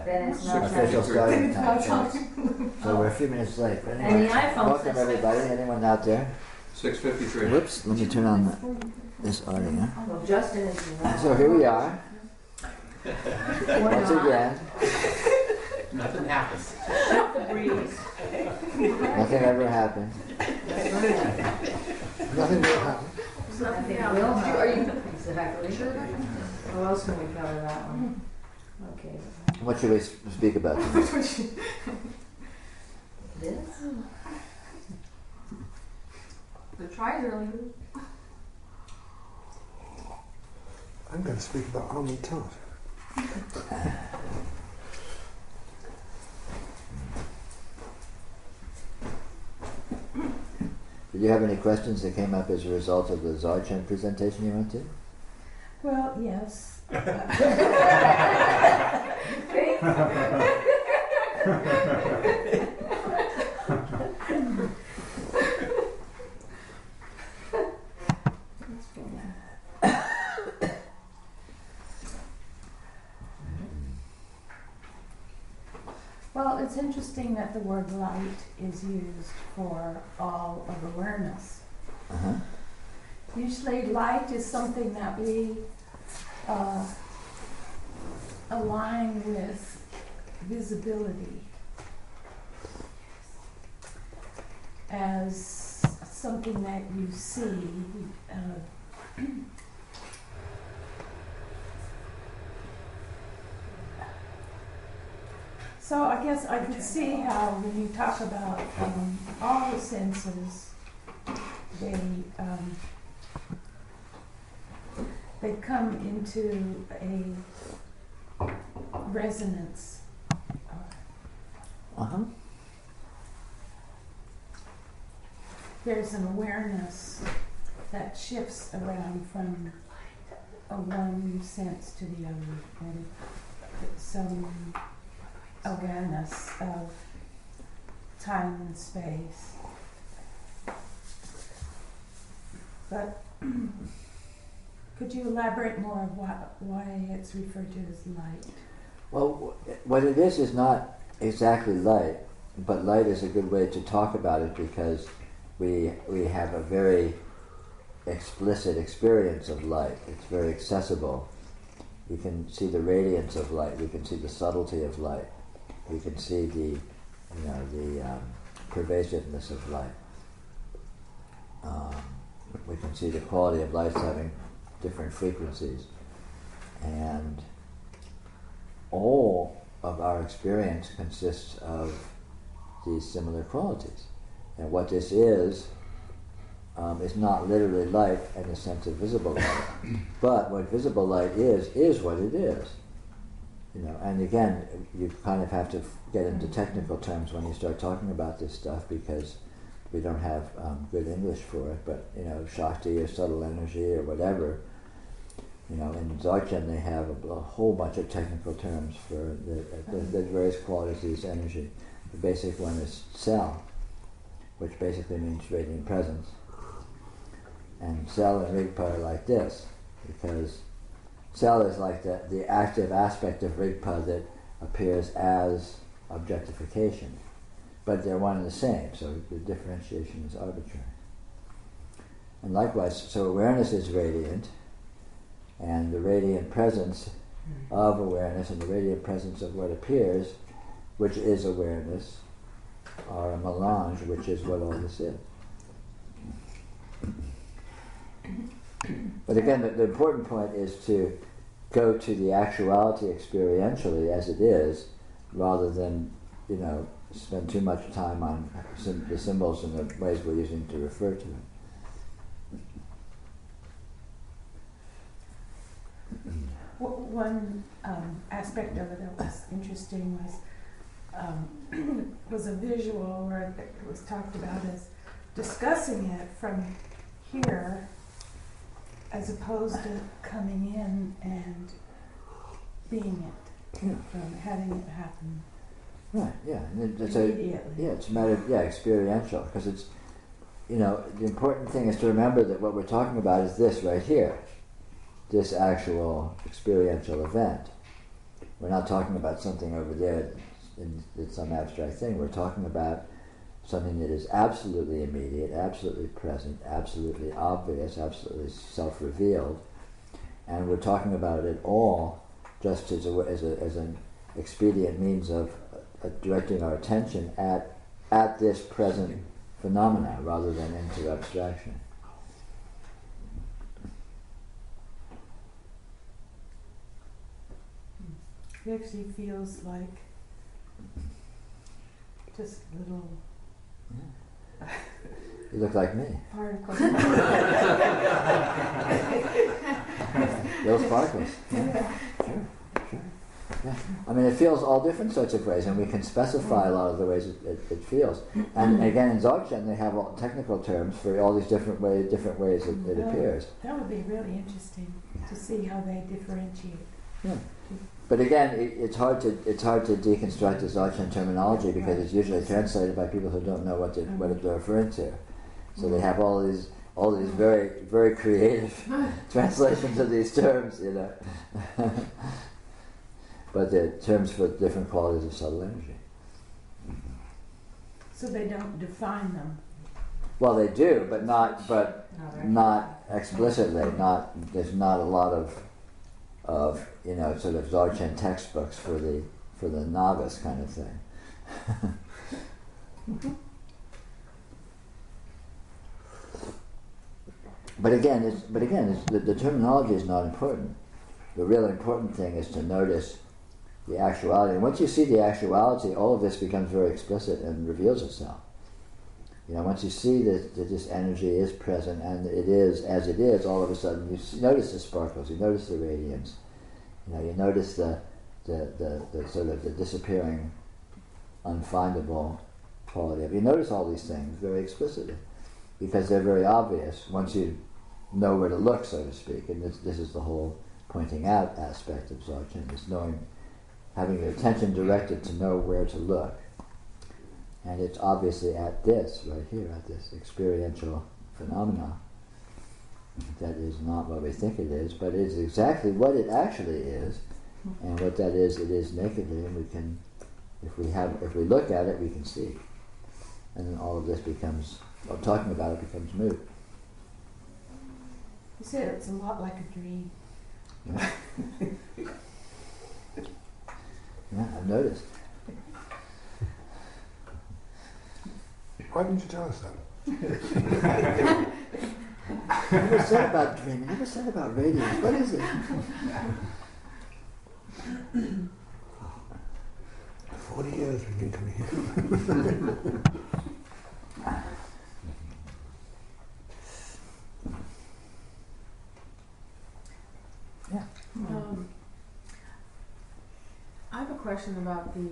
then it's not official starting time. time. So we're a few minutes late. But And anyway, the iPhone welcome says everybody. Anyone out there? 6:53. Whoops, let me turn on this audio. Well, Justin is So here we are, once again. Nothing happens. Not the breeze. Nothing ever happened. Nothing will happen. Nothing will happen. Exactly. How else can we cover that one? Okay. What should we speak about today? This? The tries earlier. I'm going to speak about almond tart. Did you have any questions that came up as a result of the Dzogchen presentation you went to? Well, yes. Well, it's interesting that the word light is used for all of awareness. Uh-huh. Usually light is something that we align with visibility as something that you see. So I guess I could see how when you talk about all the senses, they come into a resonance. Uh-huh. There's an awareness that shifts around from one sense to the other, and some awareness of time and space. But could you elaborate more of why it's referred to as light? Well, what it is not exactly light, but light is a good way to talk about it because we have a very explicit experience of light. It's very accessible. We can see the radiance of light. We can see the subtlety of light. We can see the pervasiveness of light. We can see the quality of lights having different frequencies, and all of our experience consists of these similar qualities. And what this is not literally light in the sense of visible light, but what visible light is what it is. And again, you kind of have to get into technical terms when you start talking about this stuff because we don't have good English for it, but Shakti or subtle energy or whatever. In Dzogchen they have a whole bunch of technical terms for the various qualities of this energy. The basic one is cell, which basically means radiant presence. And cell and rigpa are like this, because cell is like the active aspect of rigpa that appears as objectification. But they're one and the same, so the differentiation is arbitrary. And likewise, so awareness is radiant, and the radiant presence of awareness and the radiant presence of what appears, which is awareness, are a melange, which is what all this is. But again, the important point is to go to the actuality experientially as it is, rather than, spend too much time on the symbols and the ways we're using to refer to it. One aspect of it that was interesting was a visual where it was talked about as discussing it from here as opposed to coming in and being it, from having it happen. Right, yeah. And it's immediately. it's a matter of, experiential, because it's, the important thing is to remember that what we're talking about is this right here, this actual experiential event. We're not talking about something over there it's some abstract thing. We're talking about something that is absolutely immediate, absolutely present, absolutely obvious, absolutely self-revealed, and we're talking about it all just as an expedient means of directing our attention at this present phenomena rather than into abstraction. It actually feels like just little You look like me. particles. Little sparkles. Yeah. Sure. Yeah. I mean, it feels all different sorts of ways, and we can specify a lot of the ways it feels. And again, in Dzogchen, they have all technical terms for all these different ways it appears. That would be really interesting to see how they differentiate. Yeah. But again, it's hard to deconstruct the Dzogchen terminology because it's usually translated by people who don't know what they're referring to. So they have all these very very creative translations of these terms, you know. But they're terms for different qualities of subtle energy. So they don't define them. Well, they do, but not explicitly. There's not a lot of sort of Dzogchen textbooks for the novice kind of thing. But again, the terminology is not important. The really important thing is to notice the actuality. And once you see the actuality, all of this becomes very explicit and reveals itself. You know, once you see that this energy is present and it is as it is, all of a sudden you notice the sparkles, you notice the radiance, you know, you notice the sort of the disappearing, unfindable quality of it. You notice all these things very explicitly because they're very obvious once you know where to look, so to speak. And this is the whole pointing out aspect of Dzogchen, is having your attention directed to know where to look. And it's obviously at this, right here, at this experiential phenomena that is not what we think it is, but is exactly what it actually is. And what that is, it is nakedly, and we can, if we look at it, we can see. And then all of this becomes, talking about it becomes moot. You said it's a lot like a dream. Yeah, I've noticed. Why didn't you tell us that? I never said about dreaming, I never said about radiance. What is it? 40 years we've been coming here. Yeah. I have a question about the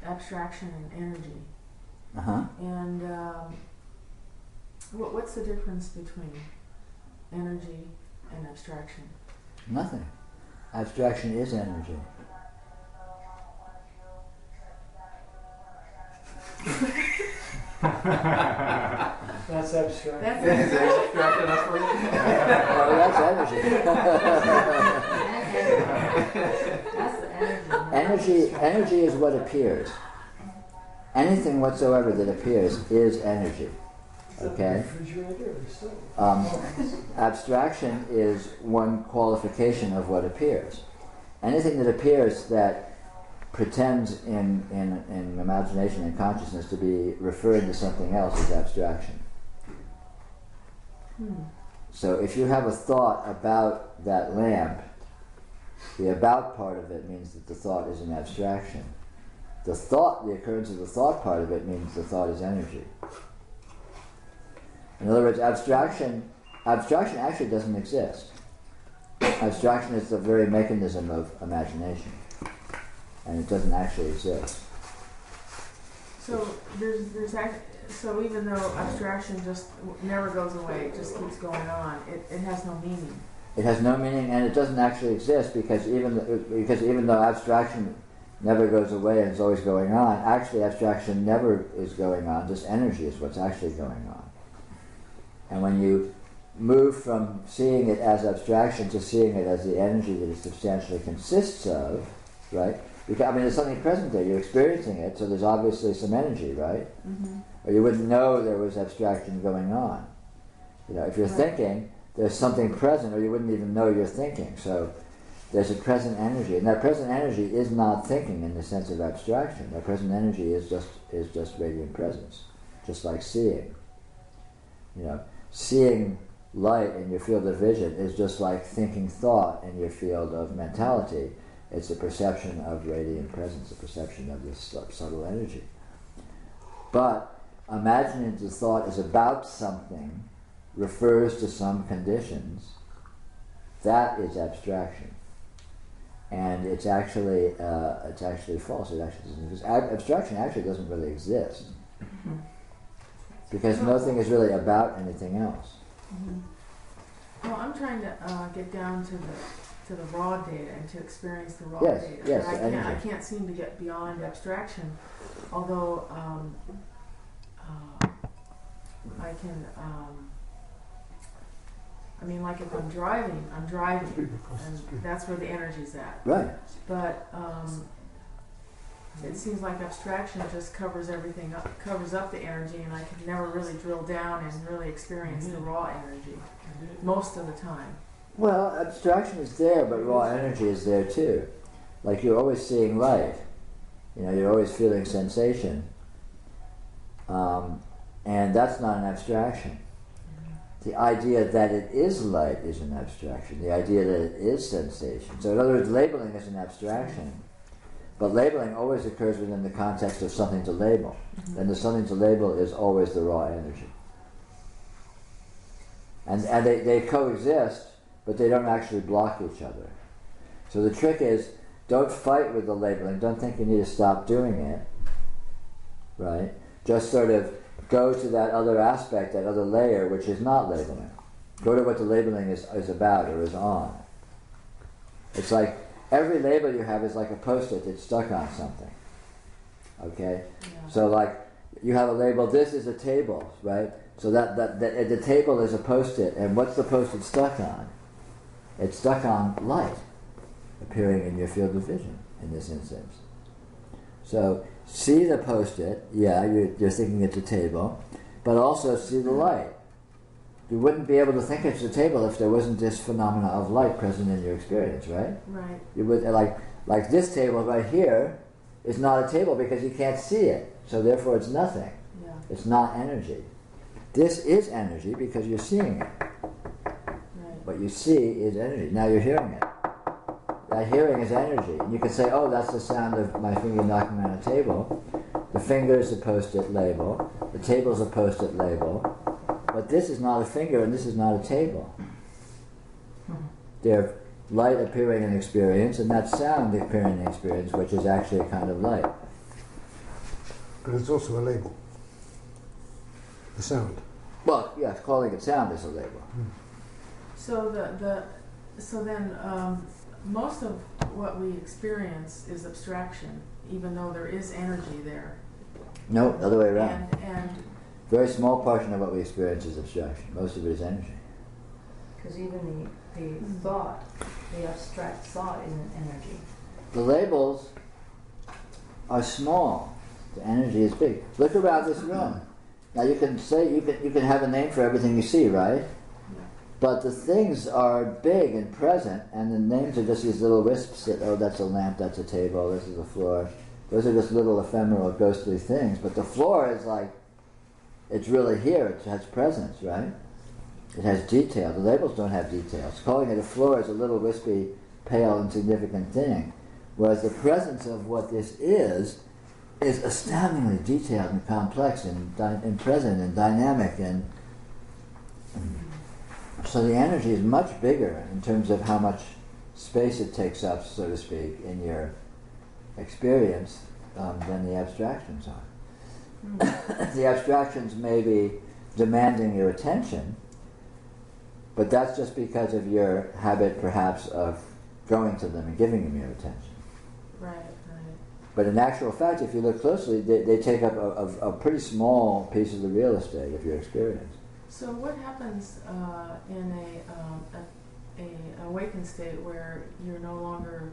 abstraction and energy. Uh-huh. And what's the difference between energy and abstraction? Nothing. Abstraction is energy. That's abstract. That's Is it abstract enough for you? Oh, that's energy. That's the energy. Energy is what appears. Anything whatsoever that appears is energy. Okay? Abstraction is one qualification of what appears. Anything that appears that pretends in imagination and consciousness to be referring to something else is abstraction. So if you have a thought about that lamp, the about part of it means that the thought is an abstraction. The occurrence of the thought part of it means the thought is energy. In other words, abstraction actually doesn't exist. Abstraction is the very mechanism of imagination, and it doesn't actually exist. So so even though abstraction just never goes away, it just keeps going on, it has no meaning. It has no meaning, and it doesn't actually exist because even though abstraction never goes away and is always going on, actually abstraction never is going on. Just energy is what's actually going on. And when you move from seeing it as abstraction to seeing it as the energy that it substantially consists of, right? Because, I mean, there's something present there. You're experiencing it, so there's obviously some energy, right? Mm-hmm. Or you wouldn't know there was abstraction going on. You know, if you're thinking, there's something present, or you wouldn't even know you're thinking. So there's a present energy, and that present energy is not thinking in the sense of abstraction. That present energy is just radiant presence, just like seeing. You know, seeing light in your field of vision is just like thinking thought in your field of mentality. It's a perception of radiant presence, a perception of this subtle energy. But imagining the thought is about something, refers to some conditions, that is abstraction. And it's actually false. It actually doesn't exist. Abstraction actually doesn't really exist. Because nothing is really about anything else. Mm-hmm. Well, I'm trying to get down to the raw data and to experience the raw Yes, data. yes, And I can't seem to get beyond abstraction, although I can. I mean, like if I'm driving, and that's where the energy's at. Right. But it seems like abstraction just covers everything up, covers up the energy, and I can never really drill down and really experience the raw energy most of the time. Well, abstraction is there, but raw energy is there too. Like you're always seeing light. You know, you're always feeling sensation. And that's not an abstraction. The idea that it is light is an abstraction. The idea that it is sensation. So in other words, labeling is an abstraction. But labeling always occurs within the context of something to label. And the something to label is always the raw energy. And they coexist, but they don't actually block each other. So the trick is, don't fight with the labeling. Don't think you need to stop doing it. Right? Just sort of go to that other aspect, that other layer, which is not labeling. Go to what the labeling is about or is on. It's like every label you have is like a post-it that's stuck on something. Okay? Yeah. So like you have a label, this is a table, right? So that the table is a post-it, and what's the post-it stuck on? It's stuck on light appearing in your field of vision in this instance. So see the post-it, yeah, you're thinking it's a table, but also see the light. You wouldn't be able to think it's a table if there wasn't this phenomena of light present in your experience, right? Right. You would like this table right here is not a table because you can't see it, so therefore it's nothing. Yeah. It's not energy. This is energy because you're seeing it. Right. What you see is energy. Now you're hearing it. That hearing is energy. And you can say, oh, that's the sound of my finger knocking on a table. The finger is a post-it label. The table is a post-it label. But this is not a finger and this is not a table. They're light appearing in experience and that sound appearing in experience, which is actually a kind of light. But it's also a label. The sound. Well, yes, calling it sound is a label. So then most of what we experience is abstraction, even though there is energy there. No, the other way around. And very small portion of what we experience is abstraction. Most of it is energy. Because even the thought, the abstract thought isn't energy. The labels are small. The energy is big. Look around this room. Now you can say you can have a name for everything you see, right? But the things are big and present, and the names are just these little wisps that, oh, that's a lamp, that's a table, this is a floor. Those are just little ephemeral, ghostly things. But the floor is like, it's really here, it has presence, right? It has detail. The labels don't have details. Calling it a floor is a little wispy, pale, insignificant thing. Whereas the presence of what this is astoundingly detailed and complex and present and dynamic, and so the energy is much bigger in terms of how much space it takes up, so to speak, in your experience than the abstractions are. The abstractions may be demanding your attention, but that's just because of your habit, perhaps, of going to them and giving them your attention. right. But in actual fact, if you look closely, they take up a pretty small piece of the real estate of your experience. So what happens in a awakened state where you're no longer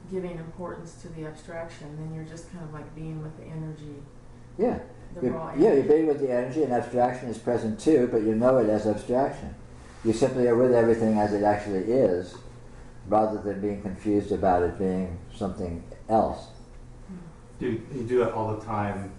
giving importance to the abstraction, then you're just kind of like being with the energy, Yeah. the raw Yeah, energy? you're being with the energy, and abstraction is present too, but you know it as abstraction. You simply are with everything as it actually is, rather than being confused about it being something else. Do you do that all the time,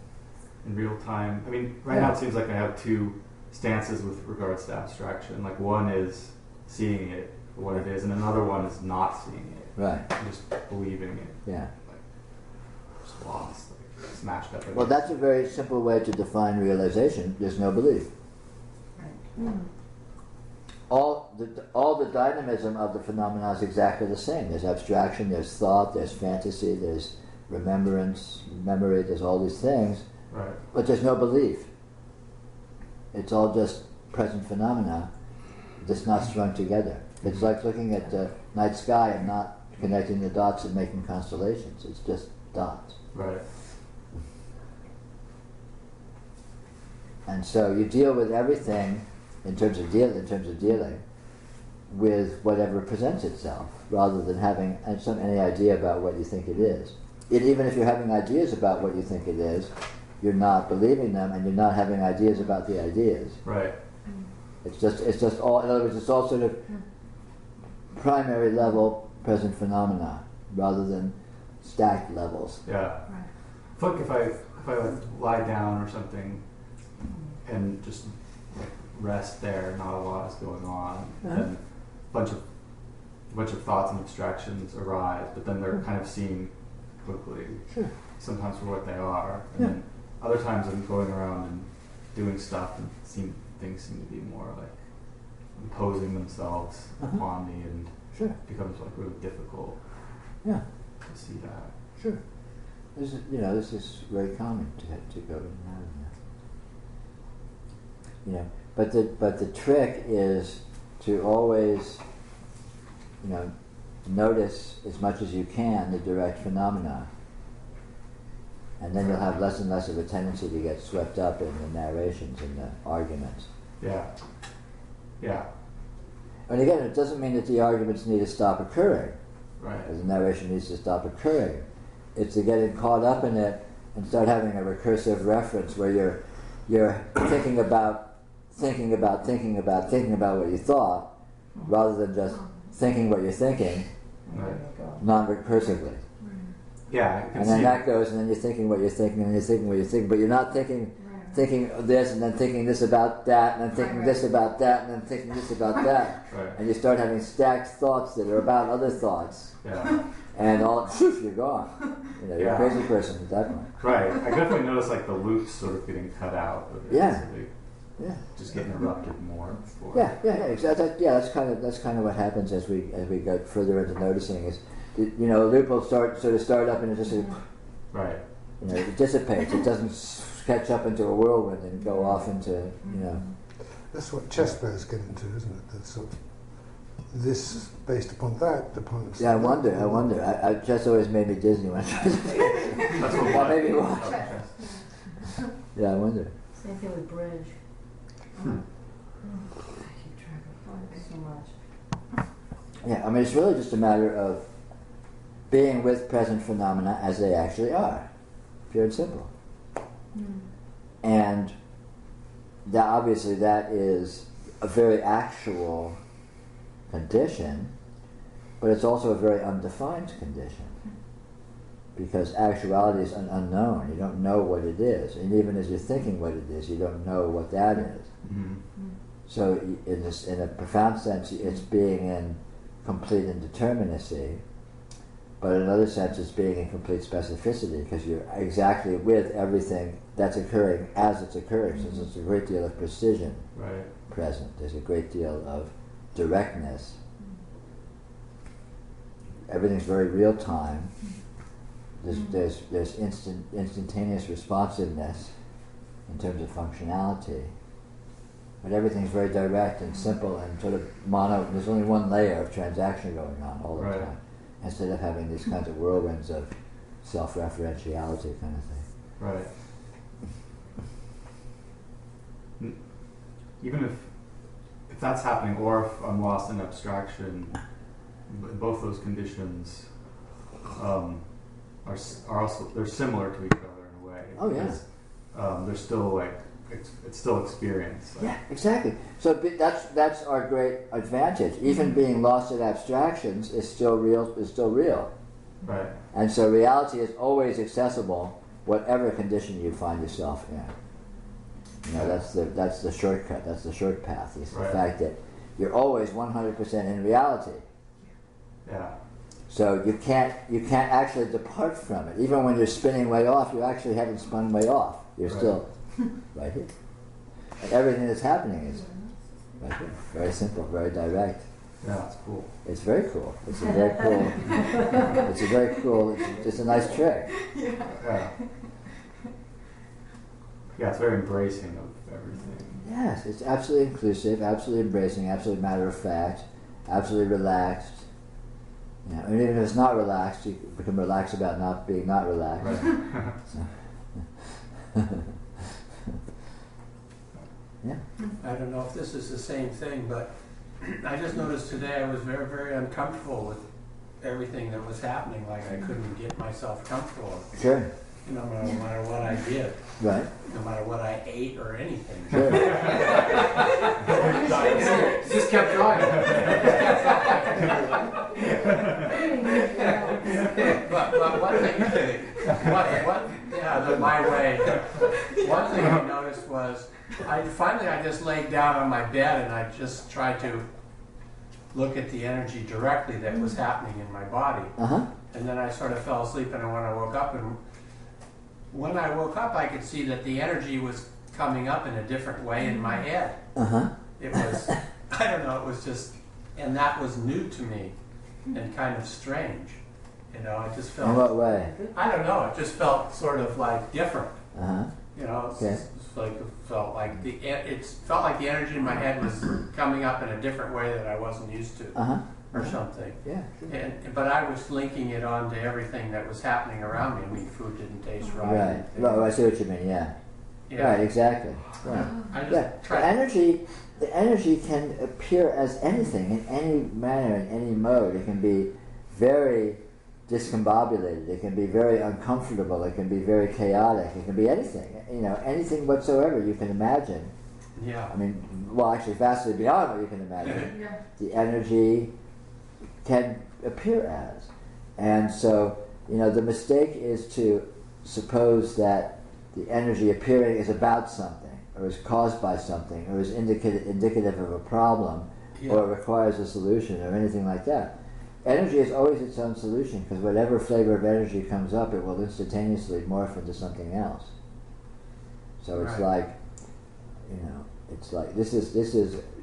in real time? I mean, right now it seems like I have two stances with regards to abstraction. Like one is seeing it for what it is, and another one is not seeing it. Right. Just believing it. Yeah. Like, just lost, like smashed up. Well, that's a very simple way to define realization. There's no belief. Right. All the dynamism of the phenomena is exactly the same. There's abstraction, there's thought, there's fantasy, there's remembrance, memory, there's all these things. Right. But there's no belief. It's all just present phenomena, just not strung together. It's like looking at the night sky and not connecting the dots and making constellations. It's just dots. Right. And so you deal with everything in terms of dealing with whatever presents itself, rather than having any idea about what you think it is. Even if you're having ideas about what you think it is, you're not believing them, and you're not having ideas about the ideas. Right. It's just all. In other words, it's all sort of primary level present phenomena, rather than stacked levels. Yeah. Right. It's like if I like lie down or something and just like rest there, not a lot is going on, then a bunch of thoughts and abstractions arise, but then they're kind of seen quickly. Sure. Sometimes for what they are, and then other times I'm going around and doing stuff and things seem to be more like imposing themselves upon me, and Sure. it becomes like really difficult Yeah. to see that. Sure. This is very common to go in and out of that. But the trick is to always, notice as much as you can the direct phenomena, and then you'll have less and less of a tendency to get swept up in the narrations and the arguments. Yeah. Yeah. And again, it doesn't mean that the arguments need to stop occurring, Right. or the narration needs to stop occurring. It's to getting caught up in it and start having a recursive reference where you're thinking about what you thought, rather than just thinking what you're thinking, Right. non-recursively. Yeah. I can And then see that goes, and then you're thinking what you're thinking, and you're thinking what you're thinking, but you're not thinking this, and then thinking this about that, and then thinking this about that, and then thinking this about that. Right. And you start having stacked thoughts that are about other thoughts, Yeah. and all, you're gone. You're a Yeah. crazy person at that point. Right. I definitely notice like the loops sort of getting cut out of it. Yeah. So they Yeah. just get interrupted more. Yeah, exactly. Yeah, that's kind of what happens as we go further into noticing. Is a loop will start up and it just Right. it dissipates. It doesn't catch up into a whirlwind and go off into That's what chess players get into, isn't it? That sort of this based upon that, upon Yeah, I wonder. I chess always made me dizzy when I tried to That's what Well, maybe Oh, watch. okay. Yeah, I wonder. Same thing with bridge. I keep track of so much. Yeah, I mean, it's really just a matter of being with present phenomena as they actually are, pure and simple. And that obviously that is a very actual condition, but it's also a very undefined condition, because actuality is an unknown. You don't know what it is, and even as you're thinking what it is, you don't know what that is. Mm-hmm. So in a profound sense, it's being in complete indeterminacy, but in another sense, it's being in complete specificity, because you're exactly with everything that's occurring as it's occurring. So there's a great deal of precision Right. present. There's a great deal of directness. Everything's very real time. There's instantaneous responsiveness in terms of functionality. But everything's very direct and simple and sort of mono. There's only one layer of transaction going on all the Right. time, instead of having these kinds of whirlwinds of self-referentiality kind of thing. Right. even if that's happening, or if I'm lost in abstraction, both those conditions are also, they're similar to each other in a way. Oh, yeah. Because, they're still like it's still experience. Like, Yeah, exactly. So that's our great advantage. Even being lost in abstractions is still real. Is still real. right. And so reality is always accessible, whatever condition you find yourself in. You know, that's the shortcut. That's the short path. Is the Right. fact that you're always 100% in reality. Yeah. So you can't actually depart from it. Even when you're spinning way off, you actually haven't spun way off. You're Right. still right here. And everything that's happening is right here. Very simple, very direct. Yeah, it's cool. It's very cool. It's a very cool. It's a very cool. It's a nice trick. Yeah. Yeah, it's very embracing of everything. Yes, it's absolutely inclusive, absolutely embracing, absolutely matter of fact, absolutely relaxed. You know, and even if it's not relaxed, you can relax about not being not relaxed. Right. So. Yeah. I don't know if this is the same thing, but I just noticed today I was very, very uncomfortable with everything that was happening. Like I couldn't get myself comfortable, Sure. no matter what I did, Right. no matter what I ate or anything. Sure. Just kept going. But one thing, my way. One thing I noticed was, I just laid down on my bed and I just tried to look at the energy directly that was happening in my body. Uh-huh. And then I sort of fell asleep, and when I woke up, I could see that the energy was coming up in a different way in my head. Uh-huh. It was, I don't know, it was just, and that was new to me and kind of strange. You know, I just In felt, what way? I don't know, it just felt sort of like different. Uh-huh. You know, Okay. it's like it felt like the energy in my head was coming up in a different way that I wasn't used to, Uh-huh. or something. Yeah. But I was linking it on to everything that was happening around me. I mean, food didn't taste right. Right. Well, I see what you mean, yeah. Yeah. Right, exactly. Right. I just Yeah. tried. The energy can appear as anything, in any manner, in any mode. It can be very discombobulated. It can be very uncomfortable. It can be very chaotic. It can be anything. You know, anything whatsoever you can imagine. Yeah. I mean, well, actually, vastly beyond what you can imagine. Yeah. The energy can appear as. And so, you know, the mistake is to suppose that the energy appearing is about something, or is caused by something, or is indicative of a problem, Yeah. or requires a solution, or anything like that. Energy is always its own solution, because whatever flavor of energy comes up, it will instantaneously morph into something else. So it's Right. like, you know, it's like this is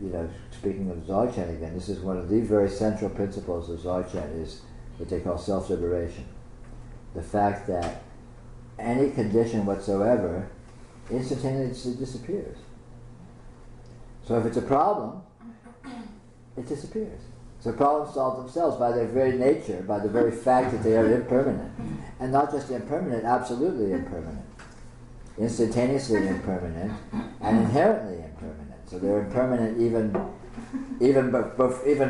you know, speaking of Dzogchen again, this is one of the very central principles of Dzogchen, is what they call self-liberation. The fact that any condition whatsoever instantaneously disappears. So if it's a problem, it disappears. So problems solve themselves by their very nature, by the very fact that they are impermanent. And not just impermanent, absolutely impermanent. Instantaneously impermanent and inherently impermanent. So they're impermanent even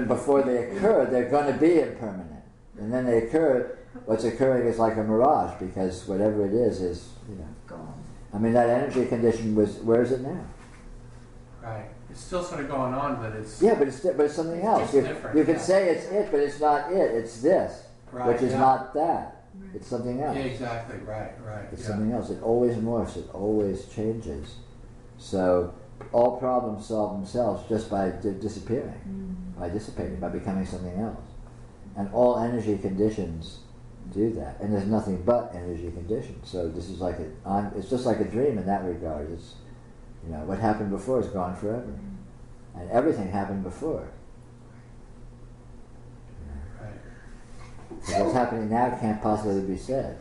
before they occur, they're going to be impermanent. And then they occur, what's occurring is like a mirage, because whatever it is, you know. Gone. I mean, that energy condition where is it now? Right. It's still sort of going on, but it's Yeah, but it's something else. It's You different, can yeah. say it's it, but it's not it. It's this, right. which is yeah. not that. It's something else. Yeah, exactly. Right. It's yeah. something else. It always morphs. It always changes. So all problems solve themselves just by disappearing, by dissipating, by becoming something else. And all energy conditions do that. And there's nothing but energy conditions. So this is like it's just like a dream in that regard. It's, you know, what happened before is gone forever, and everything happened before. Right. So what's happening now can't possibly be said.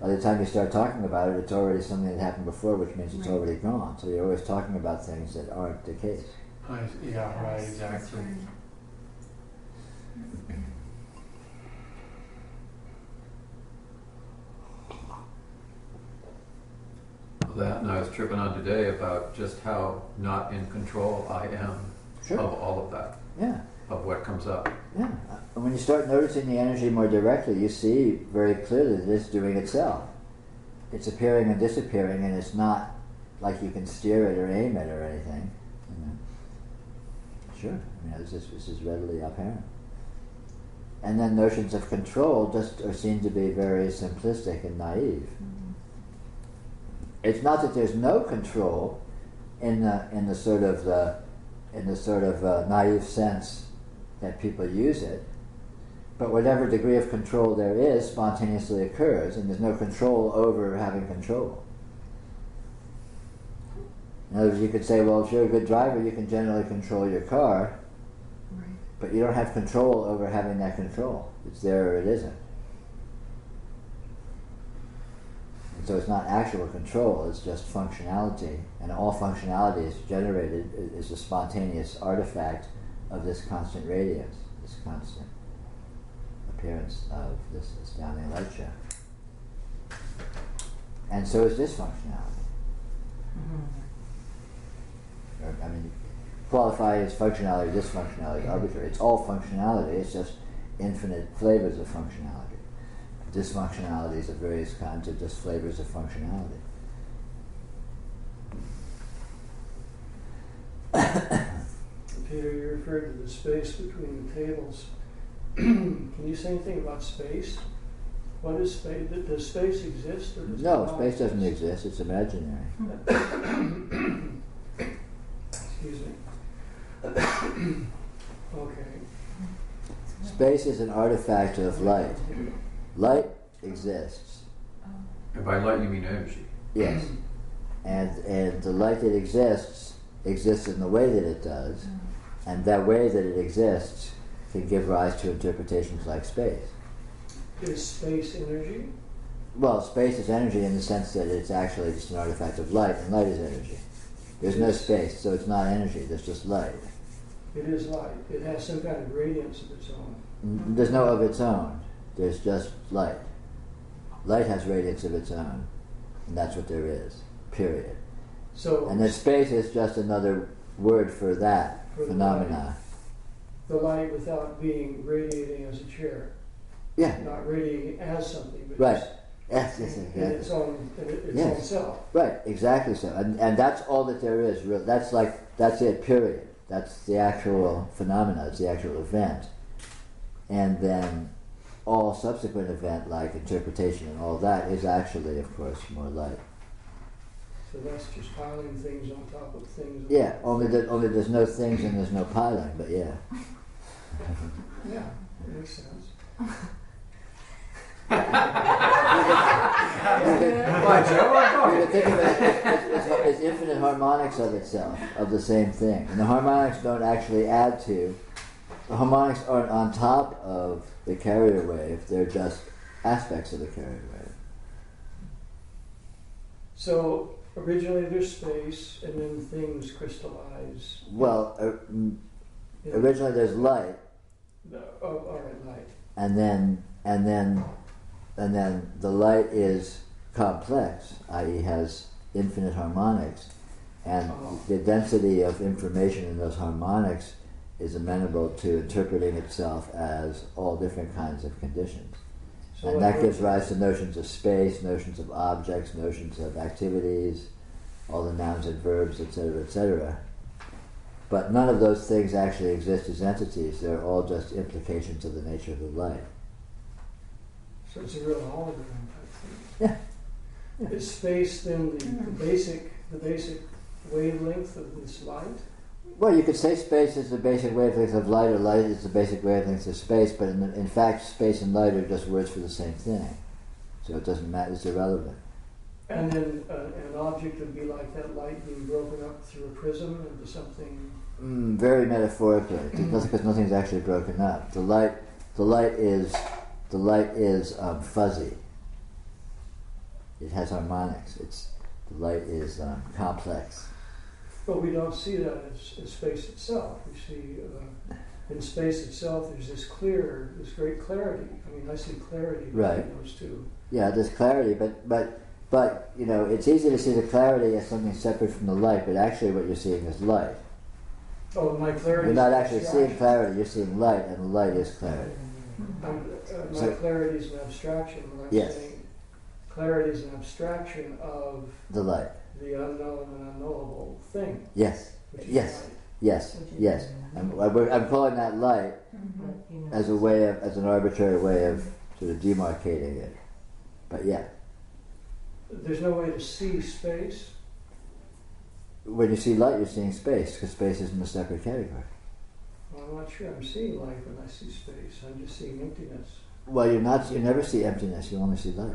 By the time you start talking about it, it's already something that happened before, which means it's already gone. So you're always talking about things that aren't the case. Yeah. Right. Exactly. of that, and I was tripping on today about just how not in control I am Sure. of all of that, Yeah. of what comes up. Yeah. And when you start noticing the energy more directly, you see very clearly that it's doing itself. It's appearing and disappearing, and it's not like you can steer it or aim it or anything. You know. Sure. I mean, this is readily apparent. And then notions of control just are seen to be very simplistic and naive. It's not that there's no control in the sort of naive sense that people use it, but whatever degree of control there is spontaneously occurs, and there's no control over having control. In other words, you could say, well, if you're a good driver, you can generally control your car, Right. but you don't have control over having that control. It's there or it isn't. And so it's not actual control, it's just functionality, and all functionality is generated, is a spontaneous artifact of this constant radiance, this constant appearance of this astounding light show. And so is this functionality. Or, I mean, qualify as functionality or dysfunctionality is arbitrary. It's all functionality, it's just infinite flavors of functionality. Dysfunctionalities of various kinds are just flavors of functionality. Peter, you referred to the space between the tables. Can you say anything about space? What is space? Does space exist? Or does No, it not space doesn't exist, it's imaginary. Excuse me. Okay. Space is an artifact of light. Light exists. And by light you mean energy. Yes. And the light that exists in the way that it does, and that way that it exists can give rise to interpretations like space. Is space energy? Well, space is energy in the sense that it's actually just an artifact of light, and light is energy. There's no space, so it's not energy, there's just light. It is light. It has some kind of radiance of its own. There's no of its own, there's just light. Light has radiance of its own, and that's what there is, period. So And then space is just another word for that For the phenomena. the light without being radiating as a chair, Yeah, not radiating as something, but right. just Yes, in exactly. its own Yes. own self. Right, exactly so. And that's all that there is. That's it, period. That's the actual phenomena, it's the actual event. And then all subsequent event, like interpretation and all that, is actually, of course, more light. So that's just piling things on top of things. Yeah, only there's no things and there's no piling, but yeah. Yeah, it makes sense. You can think of it as infinite harmonics of itself, of the same thing. And the harmonics don't actually add to, the harmonics aren't on top of the carrier wave, they're just aspects of the carrier wave. So originally there's space, and then things crystallize. Well, in originally there's light, all right, light. and then the light is complex, i.e. has infinite harmonics, and the density of information in those harmonics is amenable to interpreting itself as all different kinds of conditions. So And like that gives rise to notions of space, notions of objects, notions of activities, all the nouns and verbs, etc., etc. But none of those things actually exist as entities, they're all just implications of the nature of the light. So it's a real hologram type thing. Yeah. Is space then the basic wavelength of this light? Well, you could say space is the basic wavelength of light, or light is the basic wavelength of space, but in fact space and light are just words for the same thing. So it doesn't matter, it's irrelevant. And then an object would be like that light being broken up through a prism into something. Very metaphorically, because nothing's actually broken up. The light is fuzzy. It has harmonics. The light is complex. But we don't see that as space itself. We see in space itself there's this great clarity. I mean, I see clarity Right. between those two. Yeah, there's clarity, but But, you know, it's easy to see the clarity as something separate from the light, but actually what you're seeing is light. Oh, my clarity. You're not actually seeing clarity, you're seeing light, and the light is clarity. My So- clarity is an abstraction. When I'm Yes. saying clarity is an abstraction of The light. the unknown and unknowable thing, Yes, which is yes, light. yes, yes. I'm calling that light as a way of, as an arbitrary way of sort of demarcating it. But yeah, There's no way to see space. when you see light, you're seeing space, because space isn't a separate category. Well, I'm not sure I'm seeing light when I see space. I'm just seeing emptiness. Well, you're not. You never see emptiness. You only see light.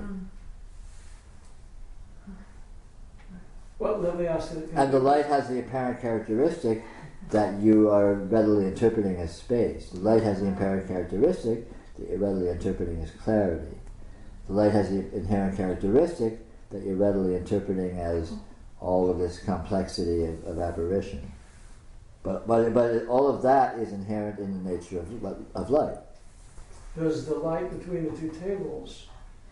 Well, let me ask you. And the light has the apparent characteristic that you are readily interpreting as space. The light has the apparent characteristic that you're readily interpreting as clarity. The light has the inherent characteristic that you're readily interpreting as all of this complexity of apparition. But all of that is inherent in the nature of light. Does the light between the two tables,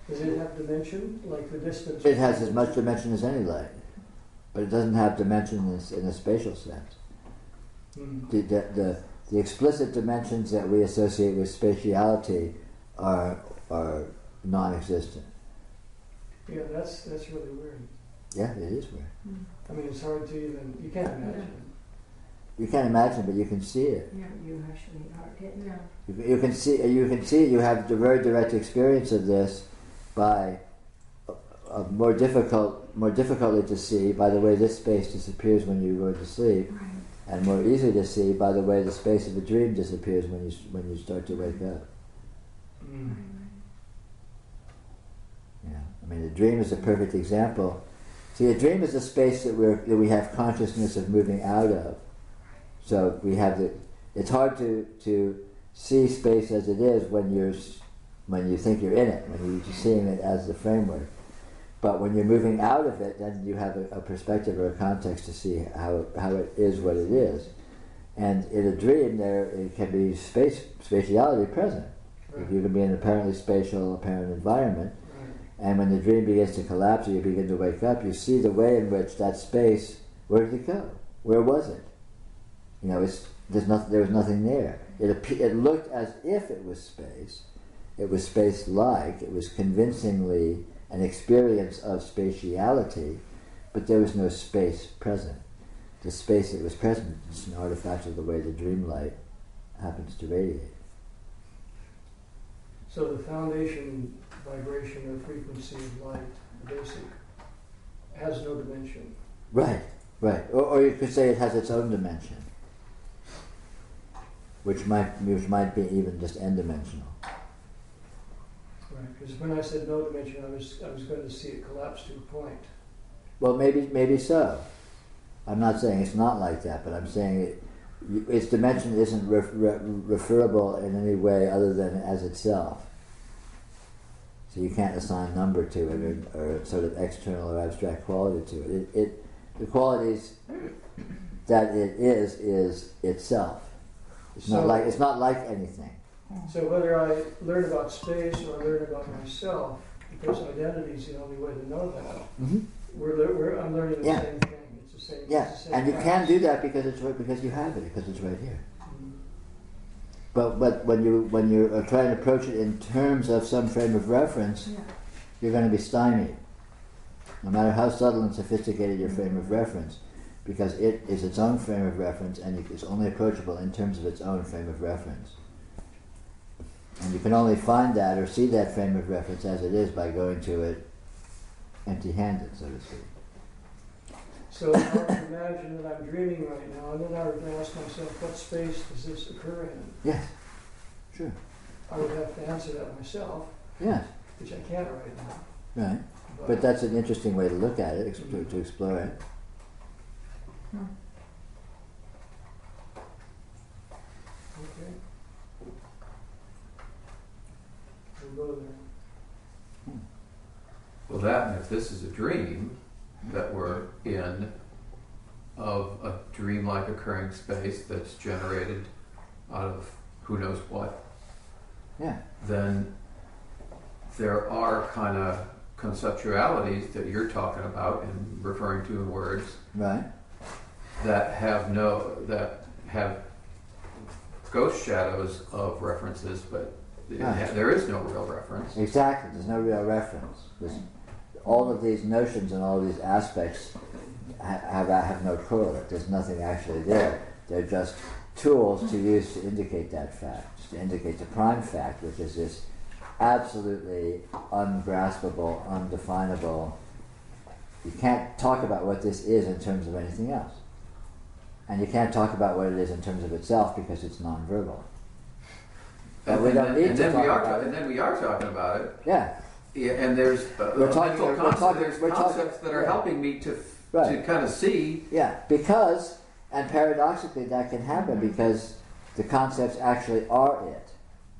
does it have dimension, like the distance? It has as much dimension as any light, but it doesn't have dimension in a spatial sense. The explicit dimensions that we associate with spatiality are non-existent. Yeah, that's really weird. Yeah, it is weird. I mean, it's hard to even, you can't imagine. You can't imagine, but you can see it. Yeah, you actually are getting Yeah. You can see it. You have the very direct experience of this by more difficultly to see by the way this space disappears when you go to sleep, right. and more easy to see by the way the space of a dream disappears when you start to wake up. Yeah, I mean, a dream is a perfect example. See, a dream is a space that we have consciousness of moving out of. So we have it's hard to see space as it is when you think you're in it, when you're just seeing it as the framework. But when you're moving out of it, then you have a perspective or a context to see how it is what it is. And in a dream, it can be spatiality present. Right. You can be in an apparently spatial, apparent environment. Right. And when the dream begins to collapse or you begin to wake up, you see the way in which that space, where did it go? Where was it? You know, there was nothing there. It looked as if it was space. It was space-like. It was convincingly an experience of spatiality, but there was no space present. The space that was present is an artifact of the way the dream light happens to radiate. So the foundation vibration or frequency of light, the basic, has no dimension. Right. Or you could say it has its own dimension, which might be even just n-dimensional. Right. Because when I said no dimension, I was going to see it collapse to a point. Well, maybe so. I'm not saying it's not like that, but I'm saying its dimension isn't referable in any way other than as itself. So you can't assign number to it or sort of external or abstract quality to it. The qualities that it is itself. It's not like anything. So whether I learn about space or I learn about myself, because identity is the only way to know that, Mm-hmm. I'm learning the Yeah. same thing. It's the same. Yeah, it's the same and you class. can do that because you have it, because it's right here. Mhm. But when you are trying to approach it in terms of some frame of reference, you're going to be stymied. No matter how subtle and sophisticated your frame of reference, because it is its own frame of reference and it's only approachable in terms of its own frame of reference. And you can only find that or see that frame of reference as it is by going to it empty-handed, so to speak. So I would imagine that I'm dreaming right now, and then I would ask myself, what space does this occur in? Yes, sure. I would have to answer that myself, Yes, which I can't right now. right. But that's an interesting way to look at it, to explore it. Okay. We'll go there. Well, that, and if this is a dream that we're in, of a dreamlike occurring space that's generated out of who knows what, Yeah. then there are kind of conceptualities that you're talking about and referring to in words Right. that have ghost shadows of references, but Right. there is no real reference. Exactly. There's no real reference. All of these notions and all of these aspects have no correlate. There's nothing actually there. They're just tools to use to indicate that fact, to indicate the prime fact, which is this absolutely ungraspable, undefinable. You can't talk about what this is in terms of anything else. And you can't talk about what it is in terms of itself because it's nonverbal. But we don't need to talk about it. And then we are talking about it. Yeah. Yeah, and there's We're talking concepts that are helping me to Right. kind of see. Yeah, because, and paradoxically that can happen because the concepts actually are it.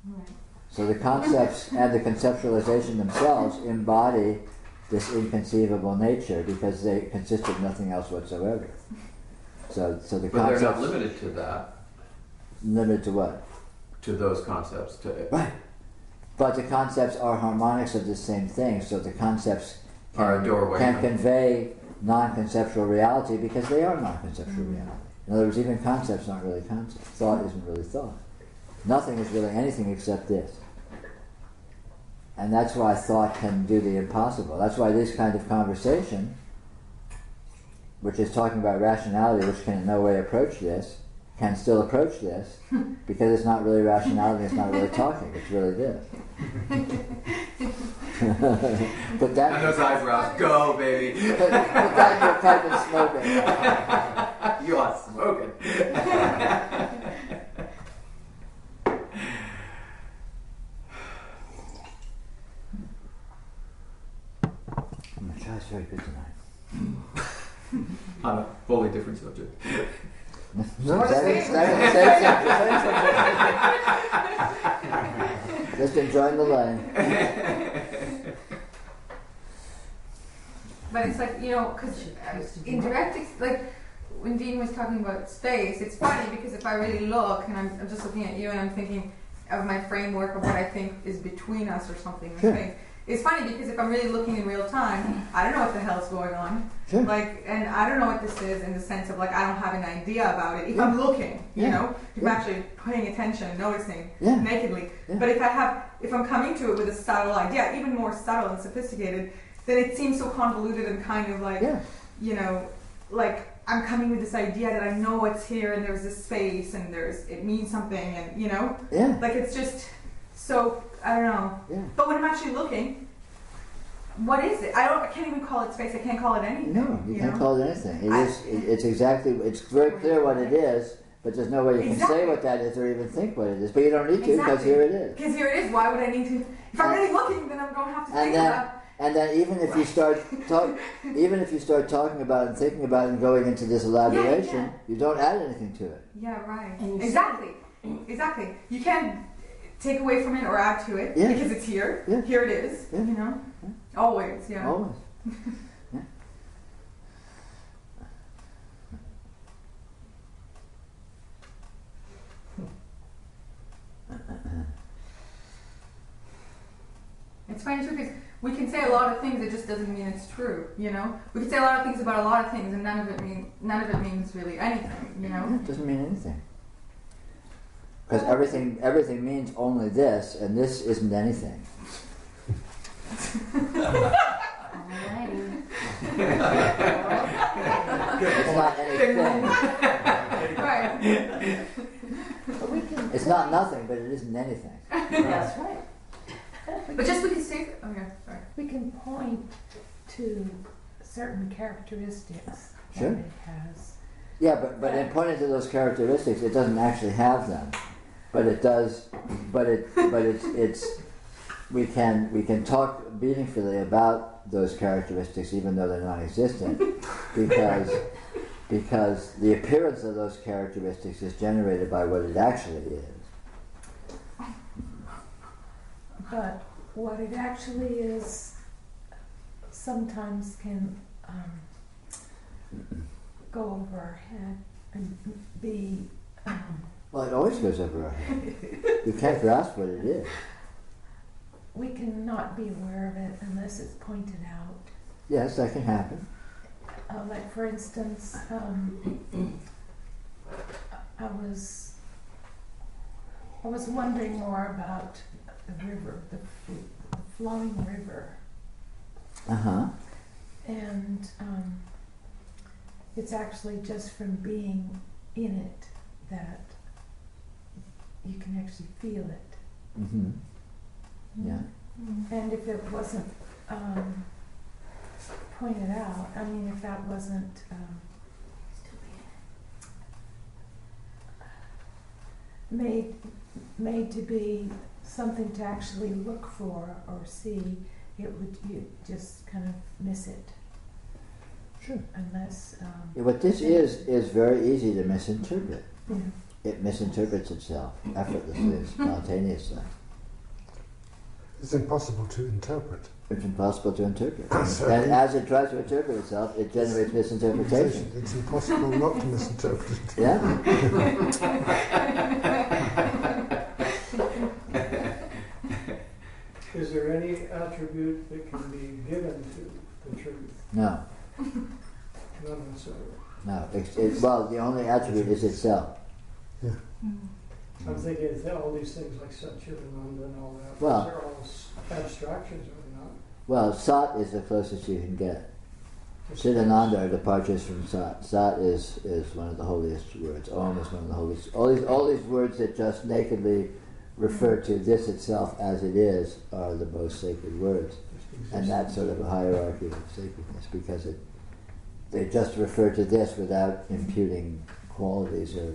Right. So the concepts and the conceptualization themselves embody this inconceivable nature because they consist of nothing else whatsoever. So the But they're concepts... not limited to that. Limited to what? To those concepts. Right. But the concepts are harmonics of the same thing, so the concepts can convey non-conceptual reality because they are non-conceptual reality. In other words, even concepts aren't really concepts. Thought isn't really thought. Nothing is really anything except this. And that's why thought can do the impossible. That's why this kind of conversation, which is talking about rationality, which can in no way approach this, can still approach this, because it's not really rationality, it's not really talking, it's really this. But that, And those eyebrows, go baby! Put that in your pipe and smoke it. You are smoking. My chai's very good tonight. On a wholly different subject. Just enjoying the lane. But it's like, you know, because in direct, like when Dean was talking about space, it's funny because if I really look, and I'm just looking at you and I'm thinking of my framework of what I think is between us or something in Sure. space. It's funny because if I'm really looking in real time, I don't know what the hell's going on. Sure. Like, and I don't know what this is in the sense of like I don't have an idea about it. If I'm looking, you know, if I'm actually paying attention, noticing nakedly. Yeah. But if I'm coming to it with a subtle idea, even more subtle and sophisticated, then it seems so convoluted and kind of like, you know, like I'm coming with this idea that I know it's here and there's this space and it means something and, you know, like it's just so, I don't know. Yeah. But when I'm actually looking, what is it? I can't even call it space. I can't call it anything. No, you can't call it anything. It's very clear what it is, but there's no way you can say what that is or even think what it is. But you don't need to because here it is. Because here it is. Why would I need to? If I'm really looking, then I'm going to have to think about it. And then even if you start talking about it and thinking about it and going into this elaboration, you don't add anything to it. Yeah, right. Exactly. You can't take away from it or add to it because it's here. Yeah. Here it is. Yeah. You know, always. Yeah. Always. Yeah. It's funny too because we can say a lot of things. It just doesn't mean it's true. You know, we can say a lot of things about a lot of things, and none of it means really anything. You know, It doesn't mean anything. Because everything means only this, and this isn't anything. It's not anything. right? It's not nothing, but it isn't anything. That's right. But just we can say. Okay, sorry. We can point to certain characteristics Sure. that it has. Yeah, but in pointing to those characteristics, it doesn't actually have them. But it does. But it's. We can talk meaningfully about those characteristics, even though they're non-existent, because the appearance of those characteristics is generated by what it actually is. But what it actually is sometimes can go over our head and be... Well, it always goes over our head. You can't grasp what it is. we can not be aware of it unless it's pointed out. Yes, that can happen. Like for instance, I was wondering more about the river, the flowing river, and it's actually just from being in it that you can actually feel it. Mm-hmm. Yeah. And if it wasn't pointed out, I mean, if that wasn't made to be something to actually look for or see, you just kind of miss it. Sure. Unless What this is very easy to misinterpret. yeah. It misinterprets itself effortlessly, spontaneously. It's impossible to interpret. It's impossible to interpret. So And as it tries to interpret itself, it generates misinterpretation. it's impossible not to misinterpret it. Yeah? Is there any attribute that can be given to the truth? No. None whatsoever. No. Well, the only attribute is itself. Yeah. I'm thinking of all these things like Satchitananda and all that. Well- Those are all abstractions, are they not? Well, Sat is the closest you can get. Chidananda are departures from Sat. Sat is one of the holiest words. Om is one of the holiest. All these words that just nakedly refer to this itself as it is are the most sacred words. And that's sort of a hierarchy of sacredness because they just refer to this without imputing qualities or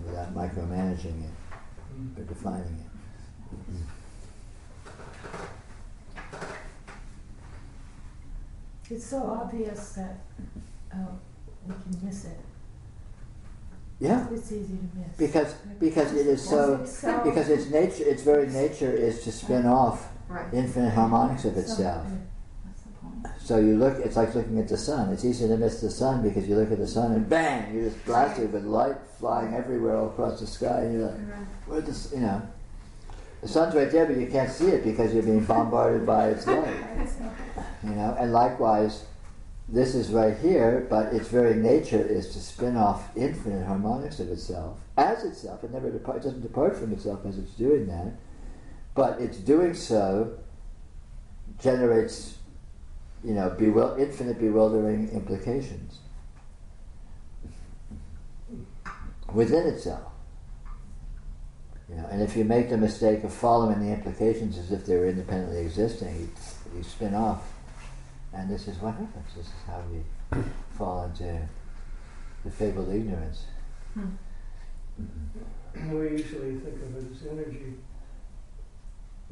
without micromanaging it or defining it. It's so obvious that we can miss it. Yeah. It's easy to miss. Because it is so because its nature, its very nature is to spin off infinite harmonics of itself. That's the point. So you look, it's like looking at the sun. It's easy to miss the sun because you look at the sun and bang, you're just blasted with light flying everywhere all across the sky. And you're like, where's this, the sun's right there, but you can't see it because you're being bombarded by its light. And likewise, this is right here, but its very nature is to spin off infinite harmonics of itself, as itself. It doesn't depart from itself as it's doing that, but its doing so generates, infinite bewildering implications within itself. And if you make the mistake of following the implications as if they were independently existing, you spin off. And this is what happens. This is how we fall into the fabled ignorance. We usually think of it as energy,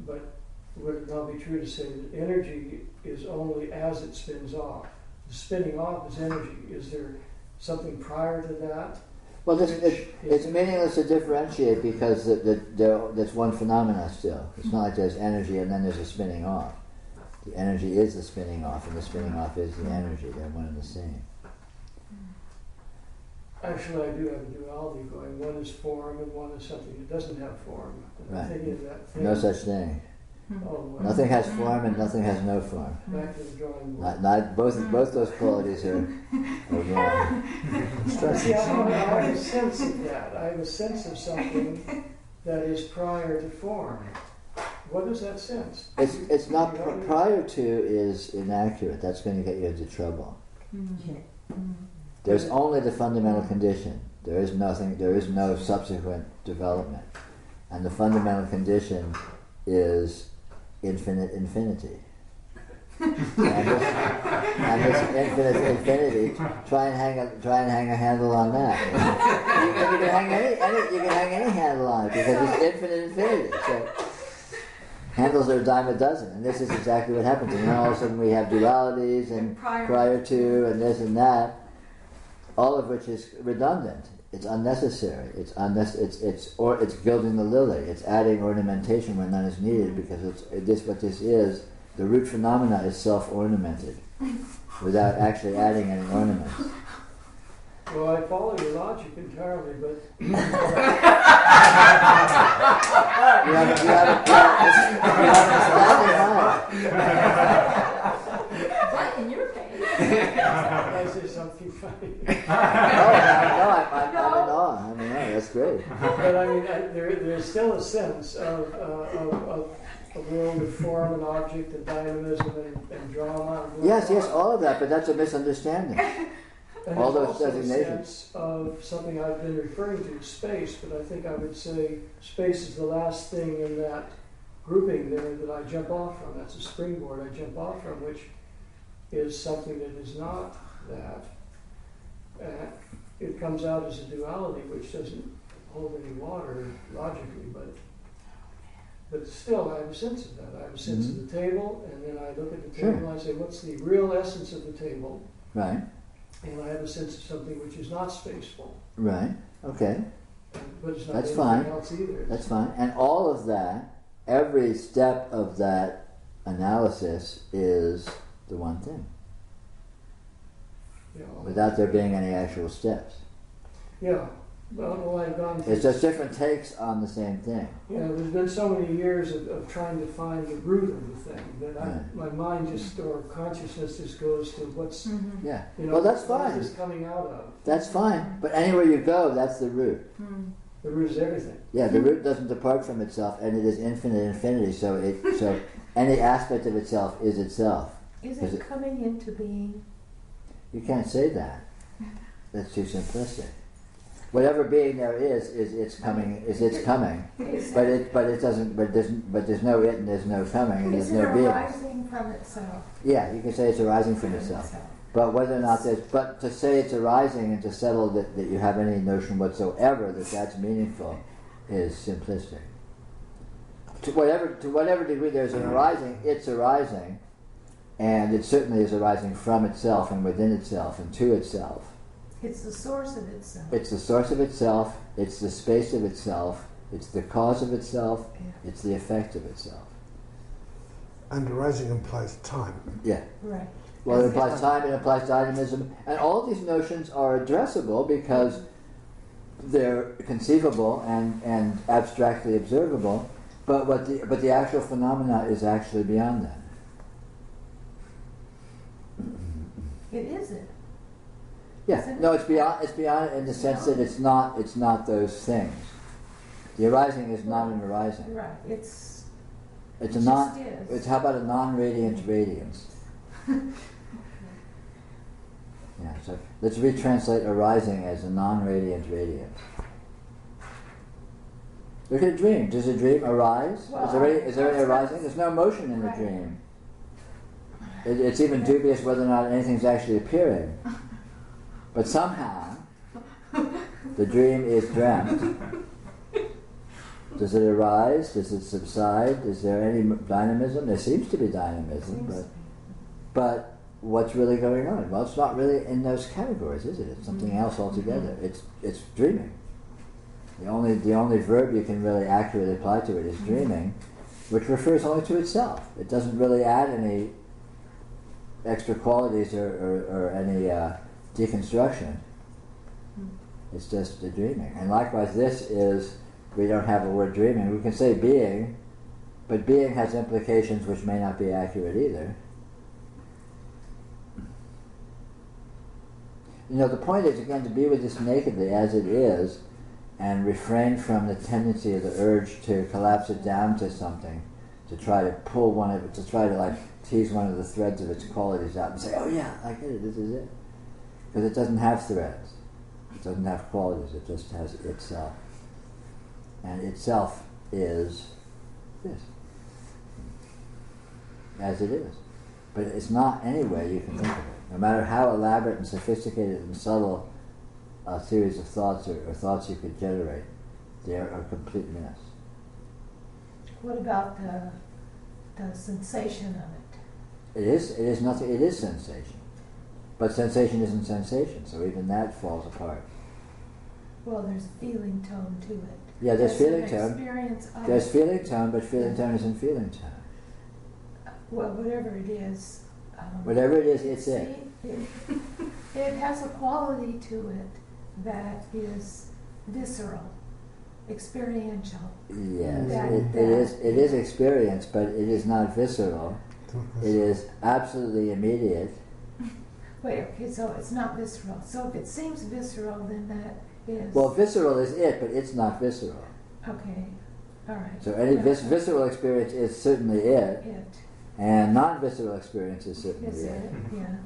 but would it not be true to say that energy is only as it spins off? The spinning off is energy. Is there something prior to that? Well, it's meaningless to differentiate because there's one phenomena still. It's not like there's energy and then there's a spinning off. The energy is the spinning off, and the spinning off is the energy. They're one and the same. Actually, I do have a duality going. One is form, and one is something that doesn't have form. Right. I'm thinking of that thing. No such thing. Oh, well, Nothing has form, and nothing has no form. back to the drawing board. Both those qualities are wrong. See, I have a sense of that. I have a sense of something that is prior to form. What is that sense? It's not prior to is inaccurate. That's going to get you into trouble. There's only the fundamental condition. There is nothing. There is no subsequent development, and the fundamental condition is infinite infinity. And this infinite infinity. Try and hang a handle on that. You can hang any handle on it because it's infinite infinity. So handles are a dime a dozen, and this is exactly what happens. And then all of a sudden we have dualities and prior to and this and that, all of which is redundant. It's unnecessary. It's gilding the lily. It's adding ornamentation when none is needed because what this is. The root phenomena is self-ornamented without actually adding any ornaments. Well, I follow your logic entirely, but You have What in your case? can I say something funny? I'm in awe. That's great. But I mean, there's still a sense of willing to form an object, and dynamism, and drama. And Yes, all of that, but that's a misunderstanding. And All there's those also designations. a sense of something I've been referring to, space, but I think I would say space is the last thing in that grouping there that I jump off from. That's a springboard I jump off from, which is something that is not that. It comes out as a duality, which doesn't hold any water logically, but still I have a sense of that. I have a sense of the table, and then I look at the table and I say, what's the real essence of the table? Right. And I have a sense of something which is not spaceful. Right. Okay. But it's not That's anything fine. else either. That's fine. And all of that, every step of that analysis is the one thing, You know, without there being any actual steps. yeah. Well, I've gone through. It's just different takes on the same thing. There's been so many years of trying to find the root of the thing that Right. my mind or consciousness just goes to what's, Yeah. well, that's what fine. is this coming out of? That's fine. But anywhere you go, that's the root. The root is everything. Yeah, the root doesn't depart from itself, and it is infinite infinity. So any aspect of itself is itself. Is it coming into being? You can't say that. That's too simplistic. Whatever being there is its coming. But it doesn't. But there's no it and there's no coming and Is there's it no being. arising from itself? Yeah, you can say it's arising from itself. But whether or not but to say it's arising and to settle that you have any notion whatsoever that that's meaningful is simplistic. To whatever degree there's an arising, it's arising, and it certainly is arising from itself and within itself and to itself. It's the source of itself. It's the source of itself, it's the space of itself, it's the cause of itself, it's the effect of itself. And arising implies time. Yeah. Right. Well, it implies time, it implies dynamism, and all these notions are addressable because they're conceivable and abstractly observable, but the actual phenomena is actually beyond that. It isn't. Yeah, no, it's beyond it in the sense that it's not those things. The arising is not an arising. Right. It's a just non. is. It's how about a non-radiant radiance? Yeah, so let's retranslate arising as a non-radiant radiance. Look at a dream. Does a dream arise? Well, Is there any arising? There's no motion in the Right. dream. It's even dubious whether or not anything's actually appearing. But somehow, the dream is dreamt. Does it arise? Does it subside? Is there any dynamism? There seems to be dynamism, but what's really going on? Well, it's not really in those categories, is it? It's something else altogether. It's dreaming. The only verb you can really accurately apply to it is dreaming, which refers only to itself. It doesn't really add any extra qualities or any deconstruction. It's just the dreaming. And likewise, we don't have a word dreaming. We can say being, but being has implications which may not be accurate either. The point is, again, to be with this nakedly as it is and refrain from the tendency or the urge to collapse it down to something, to try to pull tease one of the threads of its qualities out and say, oh yeah, I get it, this is it. Because it doesn't have threads. It doesn't have qualities. It just has itself. And itself is this. As it is. But it's not any way you can think of it. No matter how elaborate and sophisticated and subtle a series of thoughts or thoughts you could generate, they are a complete mess. What about the sensation of it? It is nothing. It is sensation. But sensation isn't sensation, so even that falls apart. Well, there's a feeling tone to it. Yeah, there's feeling tone. Experience of There's it. feeling tone, but feeling tone isn't feeling tone. Well, whatever it is, Whatever it is, it's it. It has a quality to it that is visceral, experiential. Yes, it is experience, but it is not visceral. It is absolutely immediate. Wait, okay, so it's not visceral. So if it seems visceral, then that is... Well, visceral is it, but it's not visceral. Okay, all right. So any visceral experience is certainly it, and non-visceral experience is certainly Is it? Yeah.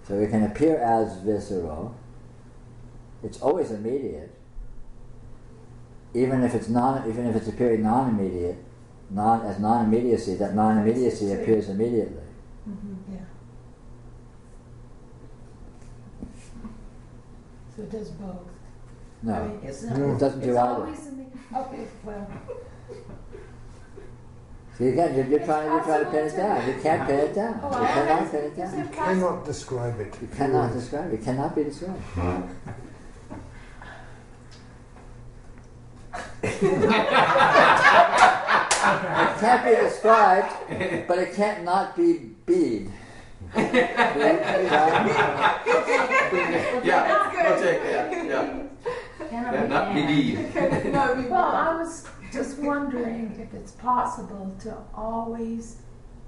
So it can appear as visceral. It's always immediate, even if it's appearing non-immediate, as non-immediacy. That non-immediacy appears immediately. Mm-hmm. Yeah. So it does both. No, I mean, it's not, it doesn't do it's either. always okay, well. See, again, you're trying to pin it down. You can't pin it down. Oh, You cannot pin it is down. it You cannot describe it. You cannot describe it. It cannot be described. It can't be described, but it can't not be bead. Yeah, we'll take that. Yeah. Yeah, not BD. Well, I was just wondering if it's possible to always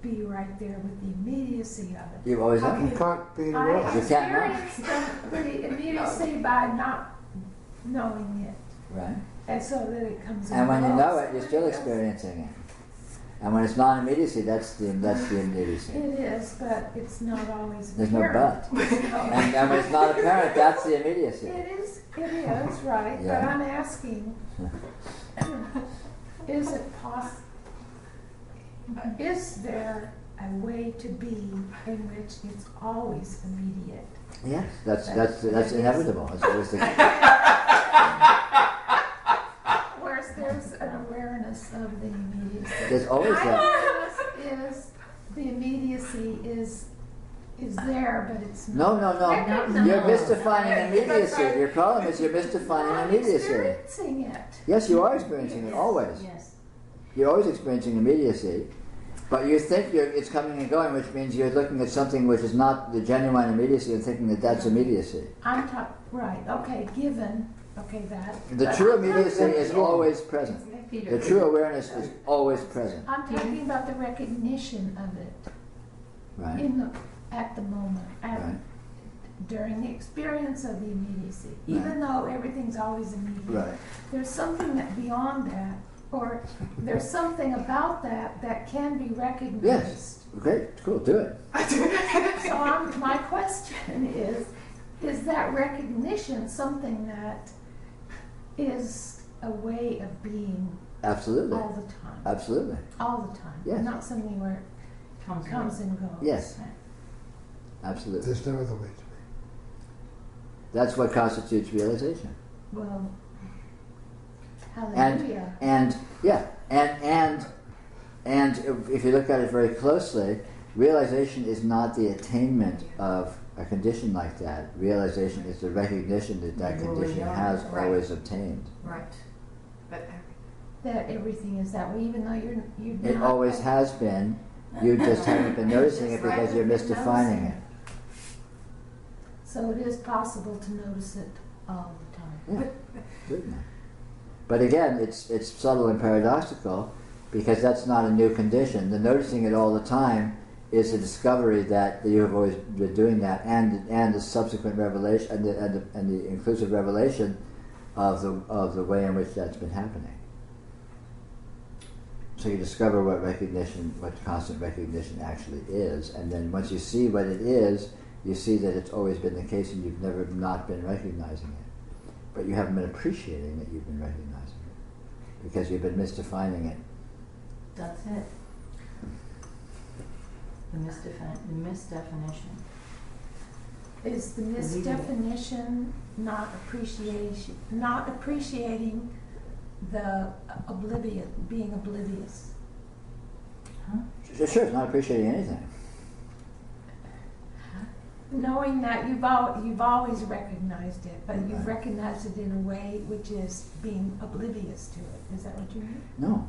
be right there with the immediacy of it. You always You have. can't be I right. You can't not. experienced the immediacy by not knowing it, Right. and so that it comes in. And when you know close. it, you're still experiencing it. And when it's non-immediacy, that's the immediacy. It is, but it's not always There's no apparent. but. And when it's not apparent, that's the immediacy. It is, right, Yeah. but I'm asking, is it possible, is there a way to be in which it's always immediate? Yes, that's inevitable. That's always the Whereas there's an awareness of the immediacy. There's always that. Is the immediacy is there, but it's No. not. You're mystifying immediacy. Your problem is you're mystifying I'm immediacy. experiencing it. Yes, you are experiencing it always. Yes. You're always experiencing immediacy, but you think it's coming and going, which means you're looking at something which is not the genuine immediacy and thinking that that's immediacy. I'm talking, right, okay, given, okay, that. The but true I'm immediacy talking- is always present. The true awareness is always present. I'm talking about the recognition of it Right? at the moment, Right. during the experience of the immediacy. Even though everything's always immediate, Right. there's something that beyond that, or there's something about that can be recognized. Yes. Great. Cool. Do it. So my question is that recognition something that is a way of being Absolutely. all the time? Absolutely. All the time. Yes. Not something where it comes and goes. Yes. Absolutely. There's no other way to be. That's what constitutes realization. Well, hallelujah. And if you look at it very closely, realization is not the attainment of a condition like that. Realization is the recognition that condition has always obtained. Right. But That everything is that way, even though you're It not. always has been. You just haven't been noticing it because you're misdefining it. So it is possible to notice it all the time. Yeah, certainly. But again, it's subtle and paradoxical because that's not a new condition. The noticing it all the time is a discovery that you have always been doing that, and the subsequent revelation and the inclusive revelation of the way in which that's been happening. So you discover what constant recognition actually is, and then once you see what it is, you see that it's always been the case, and you've never not been recognizing it. But you haven't been appreciating that you've been recognizing it because you've been misdefining it. that's it. The misdefinition. Is the misdefinition not appreciating the being oblivious? Sure, it's not appreciating anything. Knowing that you've always recognized it, but you've recognized it in a way which is being oblivious to it. Is that what you mean? No.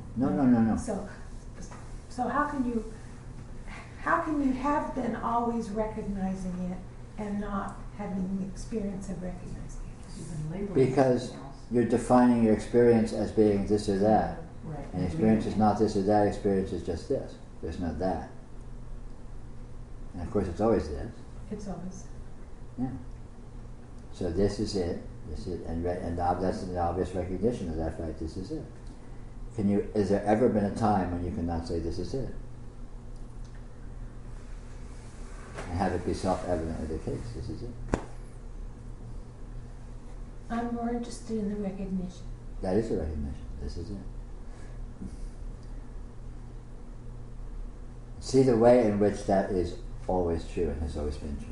So So how can you have been always recognizing it and not having the experience of recognizing it? Because you're defining your experience as being this or that. Right. And experience is not this or that, experience is just this. There's no that. And of course it's always this. It's always. Yeah. So this is it. This is, and that's an obvious recognition of that fact. This is it. Is there ever been a time when you cannot say this is it? And have it be self-evidently the case. This is it. I'm more interested in the recognition. That is a recognition. This is it. See the way in which that is always true and has always been true.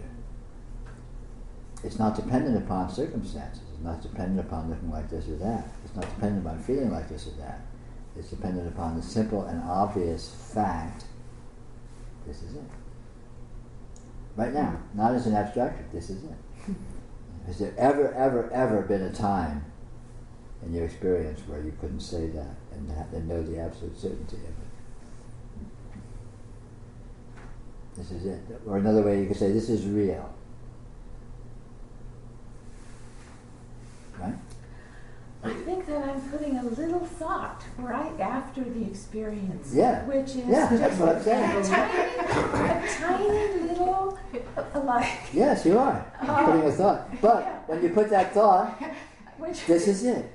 It's not dependent upon circumstances. It's not dependent upon looking like this or that. It's not dependent upon feeling like this or that. It's dependent upon the simple and obvious fact, this is it. Right now, not as an abstraction, this is it. Has there ever been a time in your experience where you couldn't say that and know the absolute certainty of it? This is it. Or another way you could say, this is real. Right? I think that I'm putting a little thought right after the experience. Yeah. Which is Yeah, just that's what I'm saying. a tiny little, like... Yes, you are. You're putting a thought. But when you put that thought, this is it.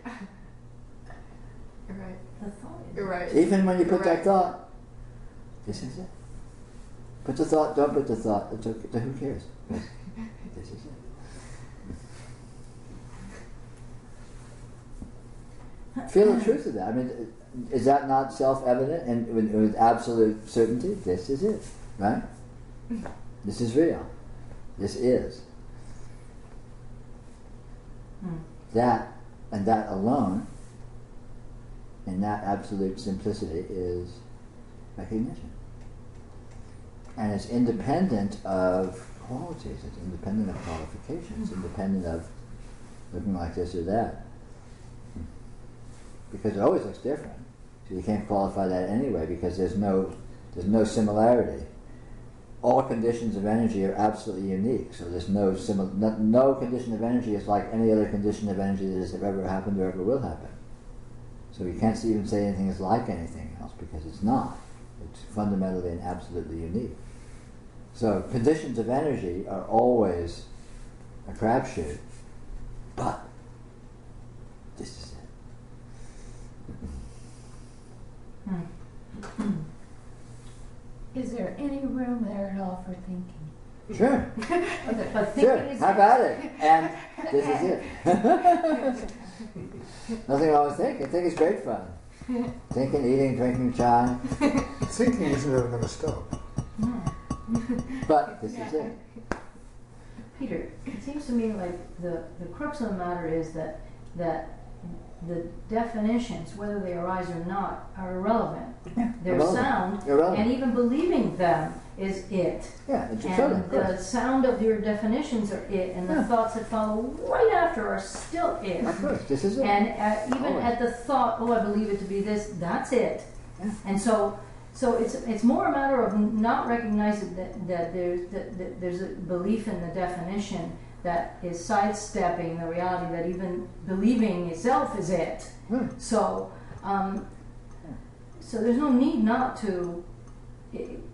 You're right. The thought is... You're right. Even when you put You're that thought, this is it. Put the thought, don't put the thought. It's okay. Who cares? This is it. Feel the truth of that. I mean, is that not self-evident and with absolute certainty? This is it, right? This is real. This is. That, and that alone, in that absolute simplicity, is recognition. And it's independent of qualities, it's independent of qualifications, independent of looking like this or that. Because it always looks different. So you can't qualify that anyway because there's no similarity. All conditions of energy are absolutely unique. So there's no condition of energy is like any other condition of energy that has ever happened or ever will happen. So you can't even say anything is like anything else because it's not. It's fundamentally and absolutely unique. So conditions of energy are always a crapshoot, but this is it. Is there any room there at all for thinking? Sure. But Sure. thinking is... How about it? And this is it. Nothing wrong with thinking. Thinking is great fun. Thinking, eating, drinking chai. Thinking isn't ever going to stop. But this is it. Peter, it seems to me like the crux of the matter is that the definitions, whether they arise or not, are irrelevant. They're sound, and even believing them is it. Yeah, it's and the sound of your definitions are it, and the thoughts that follow right after are still it. Of course, this is it. And even at the thought, oh, I believe it to be this, that's it. Yeah. And so it's more a matter of not recognizing that there's a belief in the definition that is sidestepping the reality that even believing itself is it. So there's no need not to.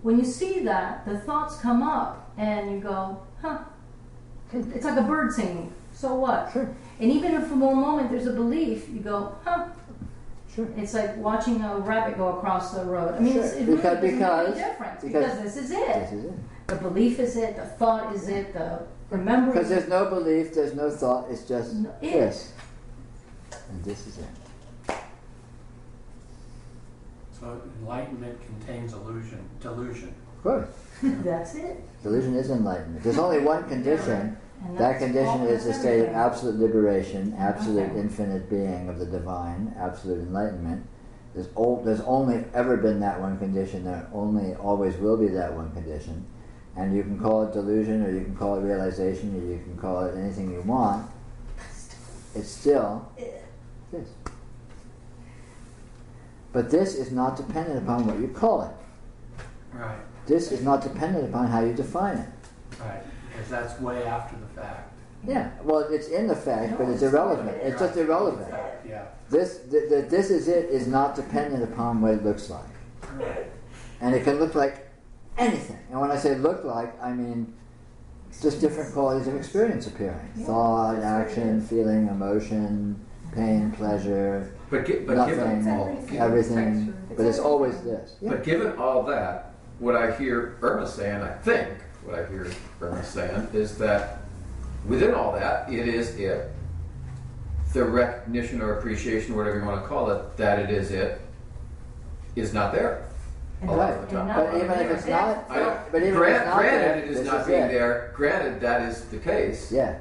When you see that, the thoughts come up and you go, huh, it's like a bird singing, so what? Sure. And even if for one moment there's a belief, you go, huh. Sure. It's like watching a rabbit go across the road. I mean, Sure. it really doesn't make any difference because this is it. This is it. The belief is it, the thought is it, the remembering. Because there's no belief, there's no thought, it's just this. And this is it. So enlightenment contains delusion. Of course. That's it. Delusion is enlightenment. There's only one condition. And That condition is a state of everything. absolute liberation, absolute Okay. infinite being of the divine, absolute enlightenment. There's only ever been that one condition. There only always will be that one condition. And you can call it delusion, or you can call it realization, or you can call it anything you want. It's still this. But this is not dependent upon what you call it. Right. This is not dependent upon how you define it. Right. Because that's way after the fact. Yeah, well, it's in the fact, but it's irrelevant. It's just irrelevant. Yeah. This is it is not dependent upon what it looks like. And it can look like anything. And when I say look like, I mean just different qualities of experience appearing. Thought, action, feeling, emotion, pain, pleasure, But nothing, given all, everything. But it's always this. Yeah. but given all that, what I hear Irma saying, I think what I hear Irma saying is that within all that, it is it. The recognition or appreciation, whatever you want to call it, that it is not there. A lot of the time. But even if it's not, but even if it's not Granted, there, it is this not is being it. there. Granted, that is the case. Yeah.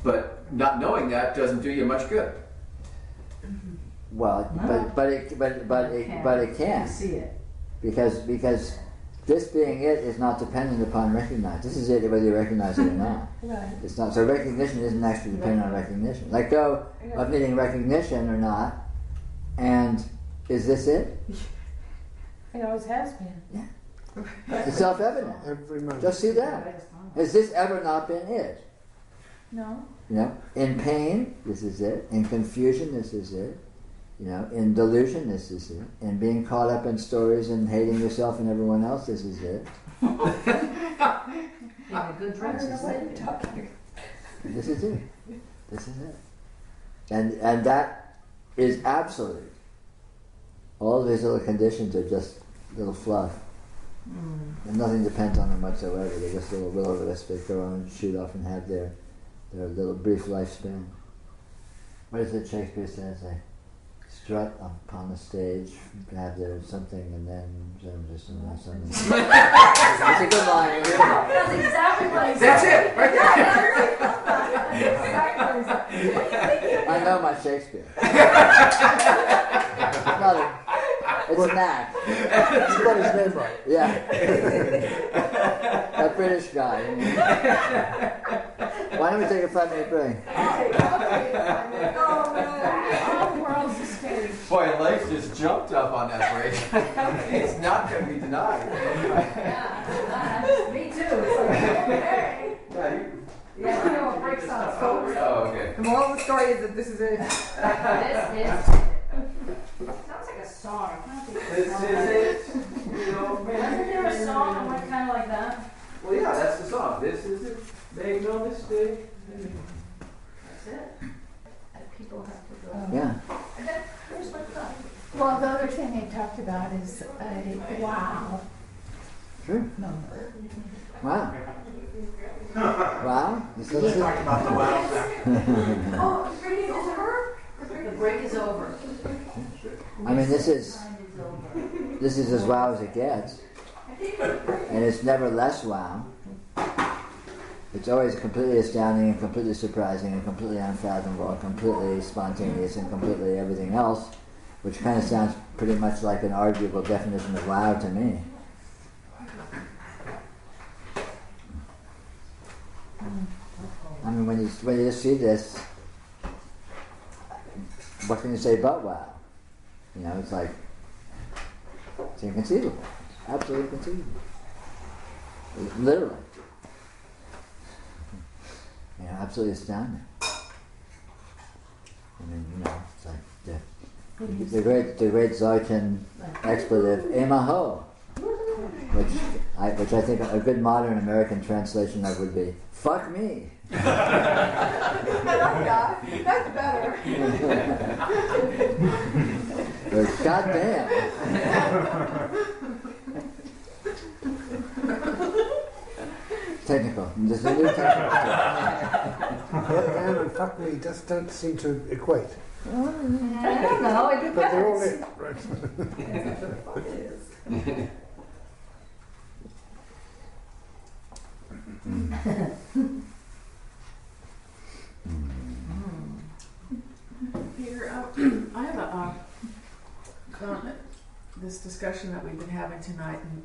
But not knowing that doesn't do you much good. Well, but it can See it. because this being it is not dependent upon recognize. This is it whether you recognize it or not. Right. It's not. So recognition isn't actually dependent on recognition. Let go of needing recognition or not, and is this it? It always has been. It's self-evident. Every moment. Just see that. Has this ever not been it? No. You know, in pain, this is it. In confusion, this is it. You know, in delusion, this is it. In being caught up in stories and hating yourself and everyone else, this is it. In a good dress, is it? This is it. This is it. And that is absolute. All of these little conditions are just little fluff. And nothing depends on them whatsoever. They're just little will-o-wisps that go on and shoot off and have their little brief lifespan. What is it Shakespeare says? They strut upon the stage, have their something, and then something. It's a good line. That's exactly what he said. That's it, right there. I know my Shakespeare. It's a knack. You got his name right. Yeah. That British guy. Why don't we take a 5-minute break? Boy, life just jumped up on that break. It's not going to be denied. Me too. It's like, okay. Yeah, I know what breaks on its focus. Oh, okay. The moral of the story is that this is it. This is. Sounds like a song. This is it. You know, Wasn't there a song that went kind of like that? well, yeah, that's the song. This is it. Make no mistake. That's it. People have to go. Yeah. Here's my thought. Well, the other thing they talked about is a wow Sure. number. Wow. Wow. Let's talk about the wow factor. Oh, the break is over? The break is over. I mean, this is Time is over. this is as wow as it gets, and it's never less wow. It's always completely astounding and completely surprising and completely unfathomable and completely spontaneous and completely everything else, which kind of sounds pretty much like an arguable definition of wow to me. I mean, when you just see this, what can you say but wow? You know, it's like, it's inconceivable. It's absolutely inconceivable. Literally. You know, absolutely astounding. I mean, you know, it's like the great Zoytan expletive, Emaho, which I think a good modern American translation of would be, fuck me. I like that. That's better. Or, God damn. Technical. There's a new technical. Damn and fuck me just don't seem to equate. I don't know, it But they're all depends. it, right? Peter, I have a comment. This discussion that we've been having tonight, and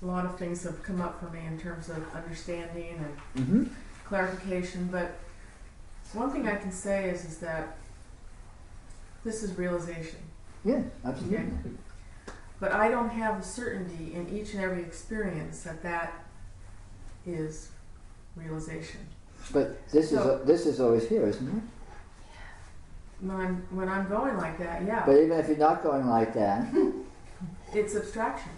a lot of things have come up for me in terms of understanding and clarification. But one thing I can say is that this is realization. Yeah, absolutely. Okay. But I don't have a certainty in each and every experience that that is realization. But this is always here, isn't it? When I'm going like that, yeah. But even if you're not going like that, it's abstraction.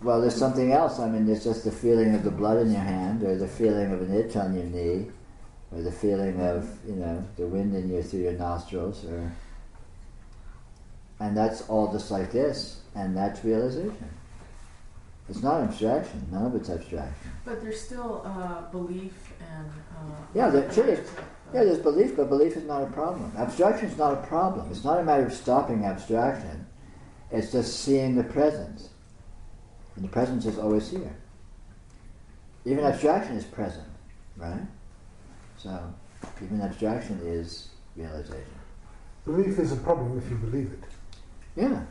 well, there's something else. I mean, there's just the feeling of the blood in your hand, or the feeling of an itch on your knee, or the feeling of, the wind through your nostrils, and that's all just like this, and that's realization. It's not abstraction. None of it's abstraction. But there's still belief and... there's belief, but belief is not a problem. Abstraction is not a problem. It's not a matter of stopping abstraction. It's just seeing the presence. And the presence is always here. Even abstraction is present, right? So, even abstraction is realization. Belief is a problem if you believe it. Yeah.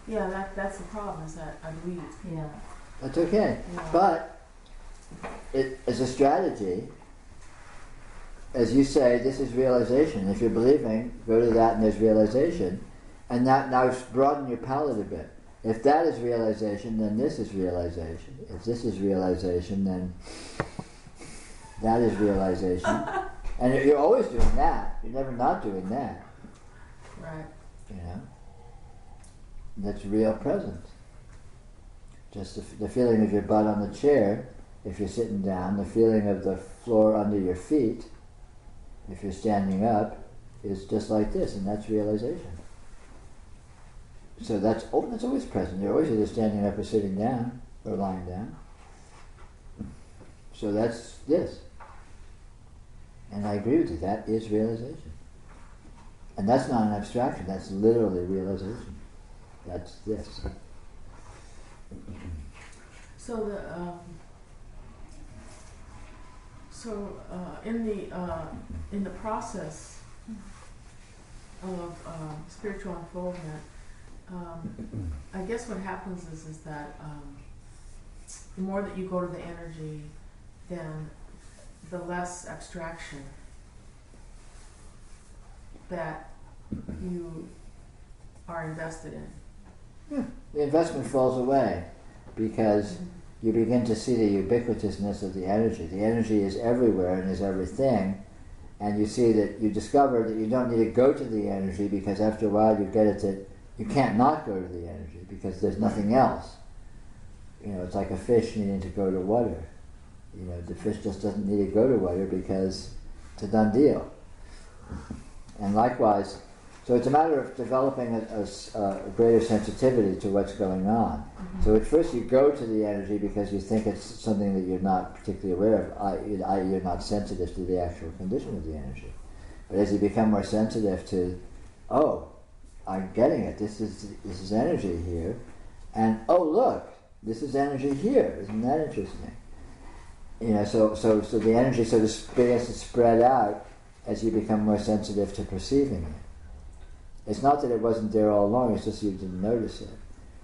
Yeah, that's the problem, is that I believe. Yeah. That's okay. Yeah. But, it as a strategy, as you say, this is realization. If you're believing, go to that and there's realization. And now broaden your palette a bit. If that is realization, then this is realization. If this is realization, then that is realization. And you're always doing that. You're never not doing that. Right. That's real presence. Just the feeling of your butt on the chair, if you're sitting down, the feeling of the floor under your feet, if you're standing up, is just like this, and that's realization. So that's always present. You're always either standing up or sitting down, or lying down. So that's this. And I agree with you, that is realization. And that's not an abstraction, that's literally realization. That's this. So in the process of spiritual unfoldment, I guess what happens is that the more that you go to the energy, then the less abstraction that you are invested in. Yeah. The investment falls away because you begin to see the ubiquitousness of the energy. The energy is everywhere and is everything, and you see that you discover that you don't need to go to the energy because after a while you get it that you can't not go to the energy because there's nothing else. It's like a fish needing to go to water. The fish just doesn't need to go to water because it's a done deal. And likewise, so it's a matter of developing a greater sensitivity to what's going on. Mm-hmm. So at first you go to the energy because you think it's something that you're not particularly aware of, i.e. you're not sensitive to the actual condition of the energy. But as you become more sensitive to, I'm getting it, this is energy here, and look, this is energy here, isn't that interesting? So the energy sort of begins to spread out as you become more sensitive to perceiving it. It's not that it wasn't there all along, it's just you didn't notice it.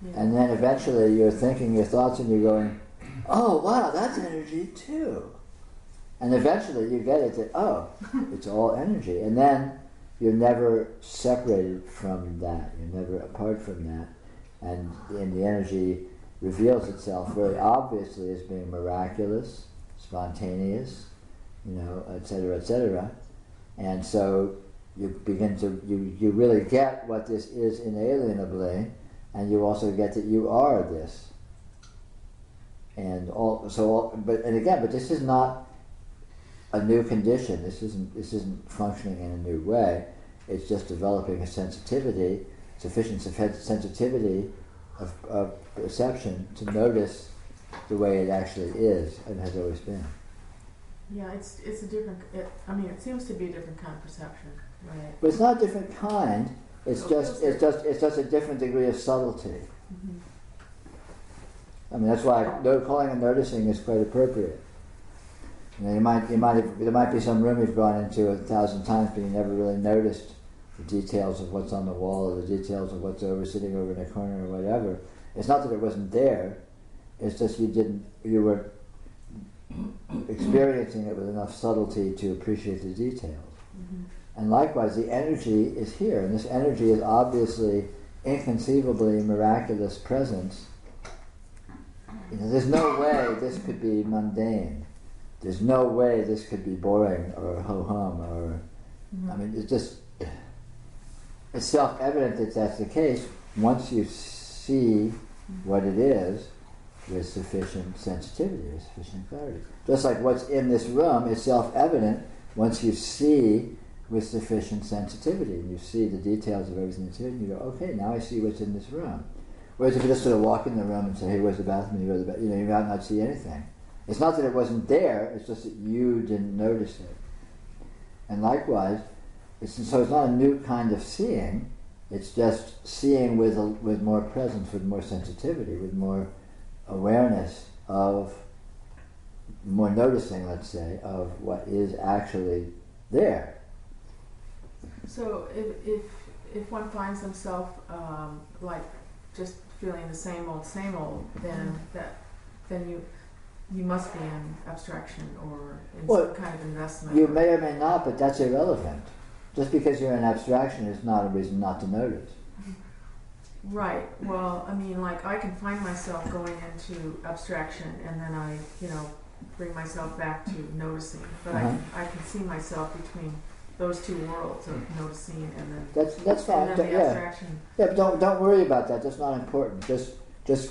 Yeah. And then eventually you're thinking your thoughts and you're going, oh wow, that's energy too. And eventually you get it that, it's all energy. And then you're never separated from that, you're never apart from that. And the energy reveals itself very obviously as being miraculous, spontaneous, etc., etc. And so you begin to, you really get what this is inalienably, and you also get that you are this. But this is not a new condition. This isn't functioning in a new way. It's just developing a sensitivity, sufficient sensitivity of perception to notice the way it actually is and has always been. Yeah, it's a different. It seems to be a different kind of perception, right? But it's not a different kind. It's just a different degree of subtlety. Mm-hmm. That's why calling and noticing is quite appropriate. There might be some room you've gone into 1,000 times, but you never really noticed the details of what's on the wall or the details of what's sitting over in a corner or whatever. It's not that it wasn't there. It's just you were experiencing it with enough subtlety to appreciate the details. Mm-hmm. And likewise, the energy is here, and this energy is obviously inconceivably miraculous presence, there's no way this could be mundane. There's no way this could be boring or ho-hum or, I mean, it's self-evident that that's the case once you see what it is with sufficient sensitivity, with sufficient clarity. Just like what's in this room is self-evident once you see with sufficient sensitivity, and you see the details of everything that's here, and you go, okay, now I see what's in this room. Whereas if you just sort of walk in the room and say, hey, where's the bathroom? You go to the you might not see anything. It's not that it wasn't there, it's just that you didn't notice it. And likewise, so it's not a new kind of seeing, it's just seeing with more presence, with more sensitivity, with more awareness of, more noticing, let's say, of what is actually there. So if one finds himself like just feeling the same old, then you must be in abstraction or in some kind of investment. You may or may not, but that's irrelevant. Just because you're in abstraction is not a reason not to notice. Right. Well, I mean, like I can find myself going into abstraction, and then I, bring myself back to noticing. But I can see myself between those two worlds of noticing and then that's fine. And then the abstraction. Yeah, but don't worry about that. That's not important. Just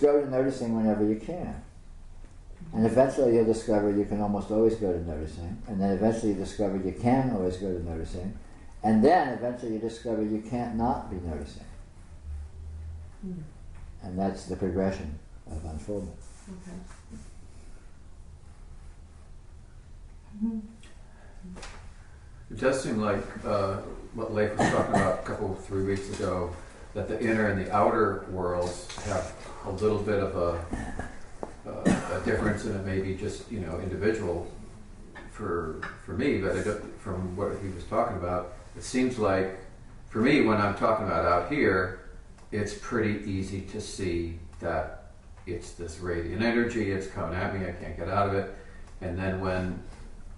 go to noticing whenever you can. And eventually you'll discover you can almost always go to noticing. And then eventually you discover you can always go to noticing. And then eventually you discover you can't not be noticing. And that's the progression of unfoldment. Okay. It does seem like what Leif was talking about a 3 weeks ago, that the inner and the outer worlds have a little bit of a difference, and it may be just individual for me, but from what he was talking about, it seems like for me when I'm talking about out here, it's pretty easy to see that it's this radiant energy, it's coming at me, I can't get out of it, and then when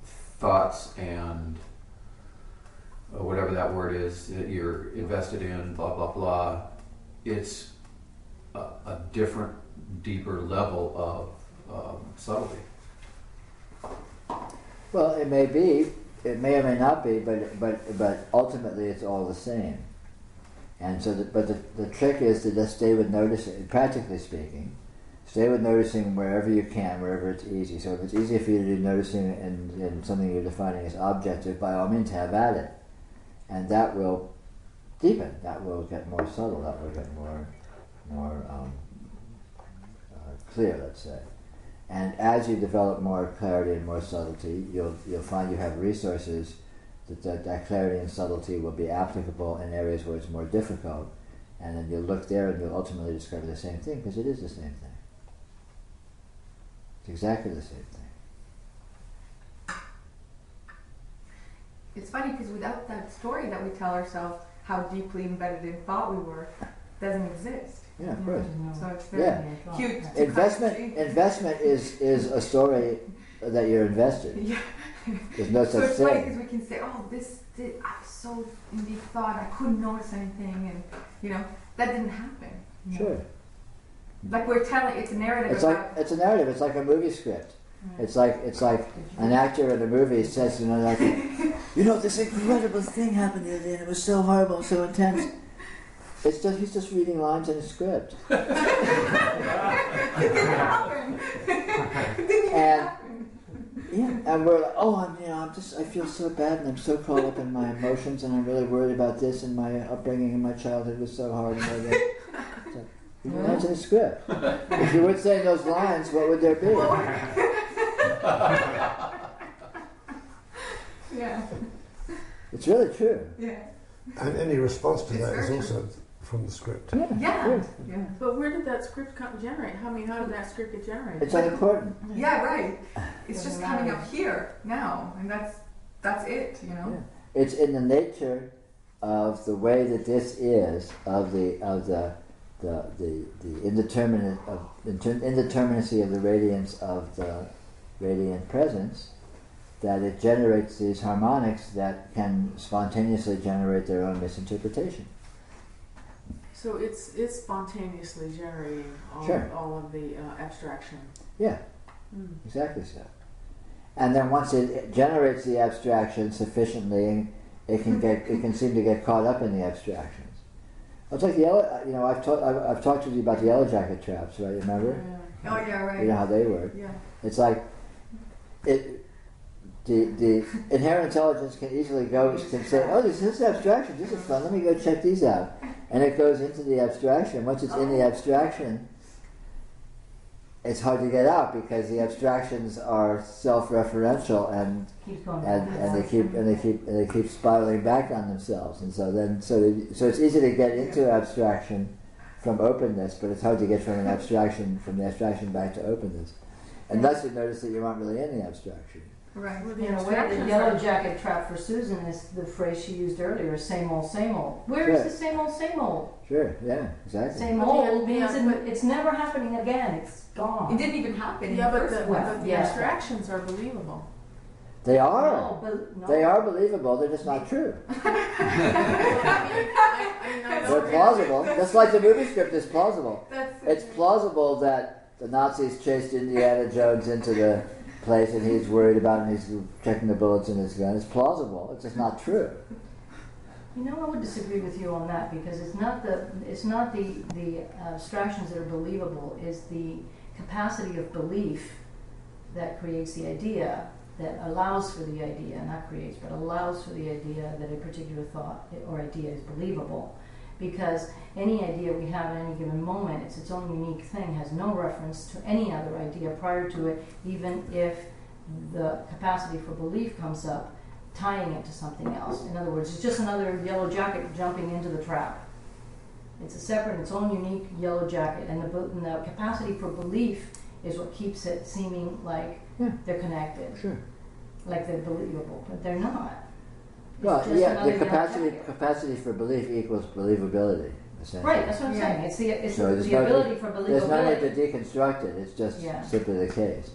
thoughts and whatever that word is that you're invested in, blah, blah, blah, it's a different, deeper level of subtlety. Well, it may be, it may or may not be, but ultimately it's all the same. And so, the trick is to just stay with noticing, practically speaking, stay with noticing wherever you can, wherever it's easy. So if it's easy for you to do noticing in something you're defining as objective, by all means have at it. And that will deepen, that will get more subtle, that will get more clear, let's say. And as you develop more clarity and more subtlety, you'll find you have resources that clarity and subtlety will be applicable in areas where it's more difficult. And then you'll look there and you'll ultimately discover the same thing, because it is the same thing. It's exactly the same thing. It's funny because without that story that we tell ourselves, how deeply embedded in thought we were, doesn't exist. Yeah, of course. So it's very cute. Investment is a story that you're invested. Yeah. There's no so such it's funny thing. because we can say, "Oh, I was so in deep thought, I couldn't notice anything," and that didn't happen. Sure. Like we're telling, it's a narrative. It's a narrative. It's like a movie script. Right. It's like an actor in a movie says, this incredible thing happened the other day, and it was so horrible, so intense. It's just he's just reading lines in a script. It didn't happen. It didn't happen. Yeah, and we're like, I feel so bad, and I'm so caught up in my emotions, and I'm really worried about this, and my upbringing in my childhood was so hard, and all that. It's like, reading lines in a script. If you weren't saying those lines, what would there be? Yeah. It's really true. Yeah. And any response to that is true. also from the script. Yeah. But where did that script generate? How did that script get generated? It's unimportant. Yeah, right. It's just coming up here now, and that's it. Yeah. It's in the nature of the way that this is, of the indeterminacy of the radiance of the radiant presence, that it generates these harmonics that can spontaneously generate their own misinterpretation. So it's spontaneously generating all of the abstraction. Yeah, exactly so. And then once it generates the abstraction sufficiently, it can seem to get caught up in the abstractions. It's like I've talked to you about the yellow jacket traps, right? Remember? Oh yeah, right. You know how they work. Yeah. It's like the inherent intelligence can easily can say, oh, this is abstraction. This is fun. Let me go check these out. And it goes into the abstraction. Once it's in the abstraction, it's hard to get out because the abstractions are self-referential and they keep spiraling back on themselves. And so it's easy to get into abstraction from openness, but it's hard to get from the abstraction back to openness. And thus you notice that you aren't really in the abstraction. Right. Well, In a way, the yellow jacket trap for Susan is the phrase she used earlier, same old, same old. Where is the same old, same old? Sure, yeah, exactly. Same old means it's never happening again. It's gone. It didn't even happen. Yeah, but place. the abstractions are believable. They are. No. They are believable, they're just not true. I They're plausible. Just like the movie script is plausible. It's plausible that the Nazis chased Indiana Jones into the place and he's worried about and he's checking the bullets in his gun. It's plausible. It's just not true. You know, I would disagree with you on that because it's not the abstractions that are believable. It's the capacity of belief that creates the idea, that allows for the idea, not creates, but allows for the idea that a particular thought or idea is believable. Because any idea we have at any given moment, it's its own unique thing, has no reference to any other idea prior to it, even if the capacity for belief comes up, tying it to something else. In other words, it's just another yellow jacket jumping into the trap. It's a separate, its own unique yellow jacket, and the capacity for belief is what keeps it seeming like they're connected, like they're believable, but they're not. Well, yeah, the capacity for belief equals believability, essentially. Right, that's what I'm saying. It's the ability for believability. There's no need to deconstruct it. It's just simply the case.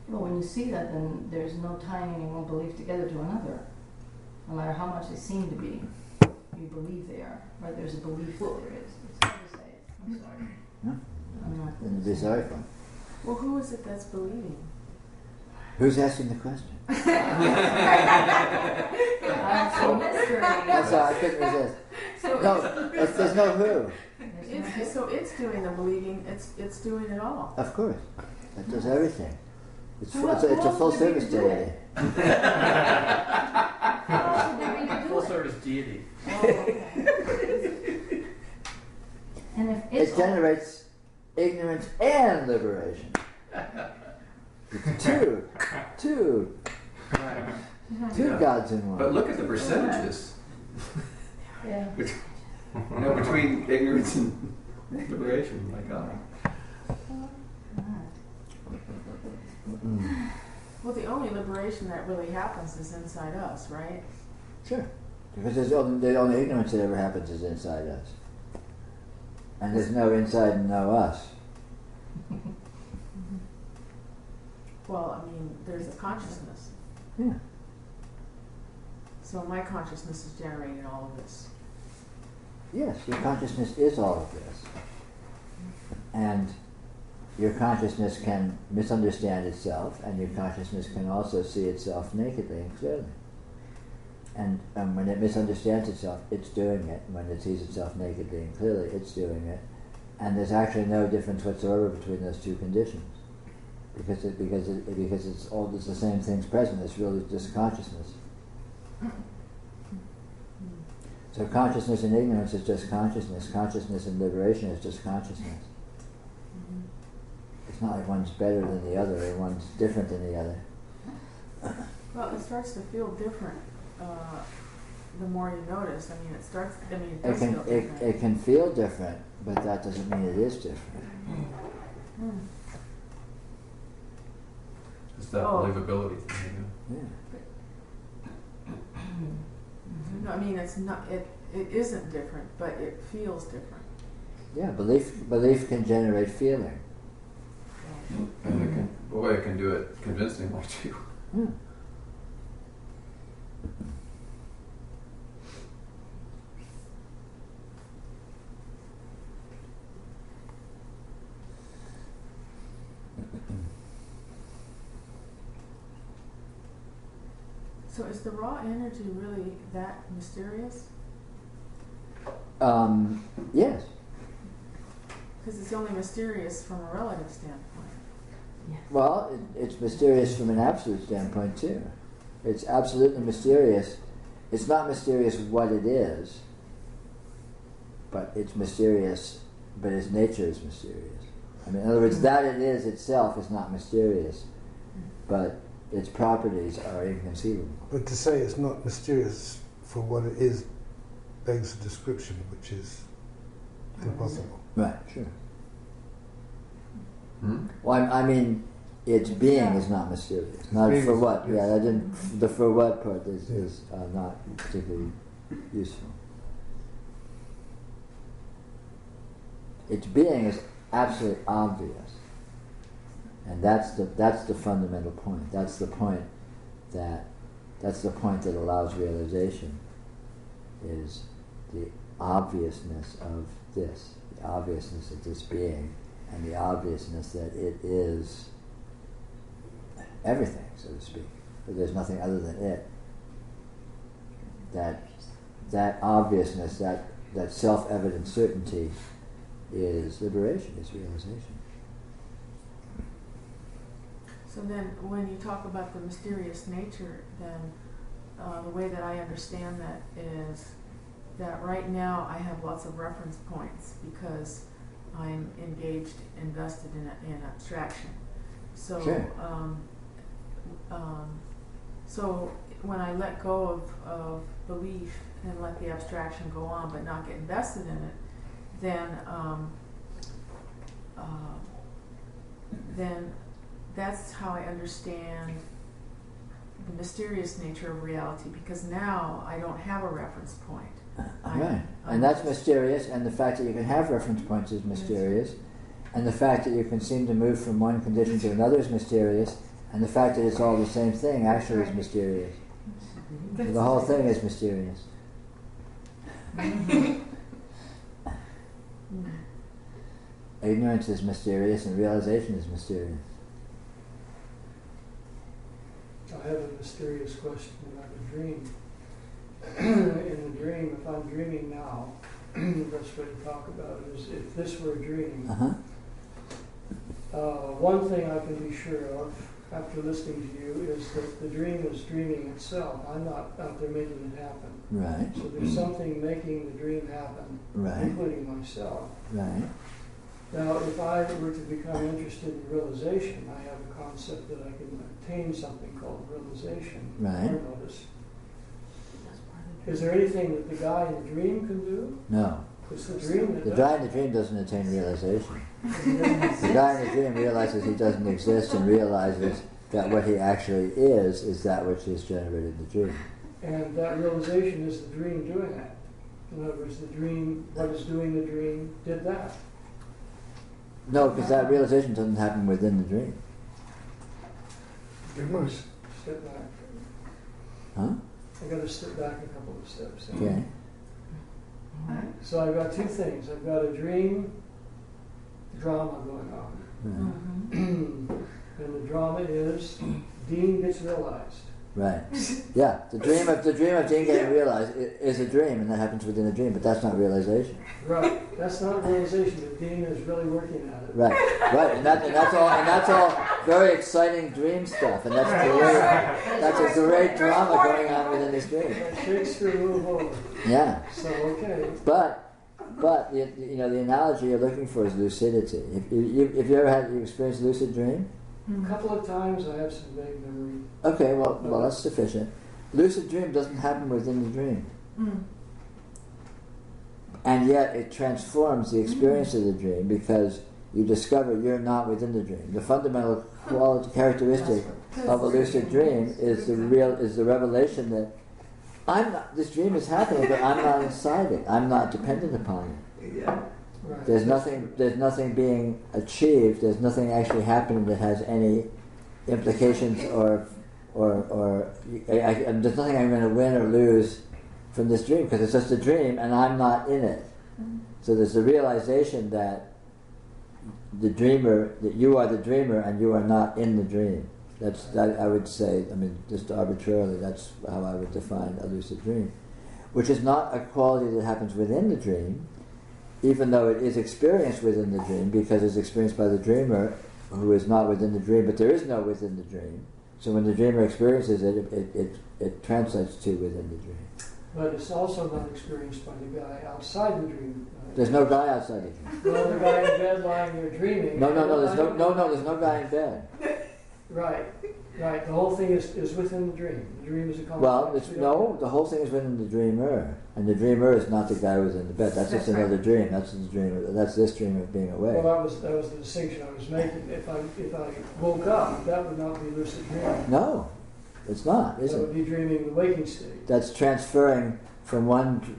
Well, when you see that, then there's no tying any one belief together to another, no matter how much they seem to be. You believe they are, or there's a belief that there is. It's hard to say it. I'm sorry. I'm not. It'd be sorry for him. Well, who is it that's believing? Who's asking the question? That's a mystery. That's all. I couldn't resist. There's no who. So it's doing the believing. It's doing it all. Of course, it does everything. It's Who a full else would service be to do deity. Full service deity. And if It generates ignorance and liberation. It's two gods in one. But look at the percentages. Yeah. Between ignorance and liberation. My God. Well, the only liberation that really happens is inside us, right? Sure. Because the only ignorance that ever happens is inside us. And there's no inside and no us. Well, I mean, there's a consciousness. Yeah. So my consciousness is generating all of this. Yes, your consciousness is all of this. And your consciousness can misunderstand itself, and your consciousness can also see itself nakedly and clearly. And when it misunderstands itself, it's doing it. When it sees itself nakedly and clearly, it's doing it. And there's actually no difference whatsoever between those two conditions, because it's the same things present. It's really just consciousness. So consciousness and ignorance is just consciousness. Consciousness and liberation is just consciousness. It's not like one's better than the other or one's different than the other. Well, it starts to feel different the more you notice. I mean, it does feel different. It can feel different, but that doesn't mean it is different. It's that believability thing. Yeah. No, I mean, it's not. It isn't different, but it feels different. Yeah, belief can generate feeling. And it can do it convincingly too. Yeah. So is the raw energy really that mysterious? Yes. Because it's only mysterious from a relative standpoint. Well, it's mysterious from an absolute standpoint too. It's absolutely mysterious. It's not mysterious what it is, but it's mysterious, but its nature is mysterious. I mean, in other words, that it is itself is not mysterious, but its properties are inconceivable. But to say it's not mysterious for what it is begs a description, which is impossible. Right, sure. Well, I mean, its being is not mysterious. Not for what. Yes. Yeah, I didn't. The for what part is not particularly useful. Its being is absolutely obvious, and that's the fundamental point. That's the point that allows realization. Is the obviousness of this, the obviousness of this being, and the obviousness that it is everything, so to speak. That there's nothing other than it. That obviousness, that self-evident certainty is liberation, is realization. So then when you talk about the mysterious nature, then the way that I understand that is that right now I have lots of reference points because I'm engaged, invested in abstraction. So, Sure. So when I let go of belief and let the abstraction go on, but not get invested in it, then that's how I understand the mysterious nature of reality. Because now I don't have a reference point. Right, and that's mysterious, and the fact that you can have reference points is mysterious, and the fact that you can seem to move from one condition to another is mysterious, and the fact that it's all the same thing actually is mysterious. The whole thing is mysterious. Ignorance is mysterious, and realization is mysterious. I have a mysterious question about a dream. In the dream, if I'm dreaming now, the best way to talk about it is if this were a dream. One thing I can be sure of after listening to you is that the dream is dreaming itself. I'm not out there making it happen. Right. So there's something making the dream happen, Right. including myself. Right. Now, if I were to become interested in realization, I have a concept that I can attain something called realization. Right. Or notice. Is there anything that the guy in the dream can do? No. It's the dream that The guy in the dream doesn't attain realization. The guy in the dream realizes he doesn't exist and realizes that what he actually is that which is generated in the dream. And that realization is the dream doing that. In other words, the dream, what is doing the dream, did that. No, because that realization doesn't happen within the dream. It must. Step back. Huh? I've got to step back a couple of steps. Okay. So I've got two things. I've got a dream drama going on. Right. And the drama is Dean gets realized. Right. Yeah. The dream of Dean getting realized is a dream, and that happens within a dream, but that's not realization. Right. That's not realization, but Dean is really working at it. Right. Right. And that's all very exciting dream stuff, and that's a great drama going on within this dream. Shakespeare move over. Yeah. So okay. But the analogy you're looking for is lucidity. If you ever experienced a lucid dream? A couple of times I have some vague memory. Okay, well that's sufficient. Lucid dream doesn't happen within the dream. And yet it transforms the experience of the dream because you discover you're not within the dream. The fundamental characteristic of a lucid dream is the revelation that this dream is happening, but I'm not inside it. I'm not dependent upon it. Yeah. Right. There's nothing being achieved. There's nothing actually happening that has any implications or there's nothing I'm going to win or lose from this dream because it's just a dream and I'm not in it. So there's the realization that you are the dreamer and you are not in the dream. That I would say. I mean, just arbitrarily, that's how I would define a lucid dream, which is not a quality that happens within the dream, even though it is experienced within the dream, because it's experienced by the dreamer, who is not within the dream, but there is no within the dream. So when the dreamer experiences it, it translates to within the dream. But it's also not experienced by the guy outside the dream. There's no guy outside the dream. Well, the guy in bed lying there dreaming. No, there's no guy in bed. Right. The whole thing is within the dream. The dream is a concept. Well, the whole thing is within the dreamer, and the dreamer is not the guy within the bed. That's just another dream. That's the dreamer. That's this dream of being awake. Well, that was the distinction I was making. If I woke up, that would not be lucid dreaming. No, it's not. Is that it? would be dreaming the waking state. That's transferring from one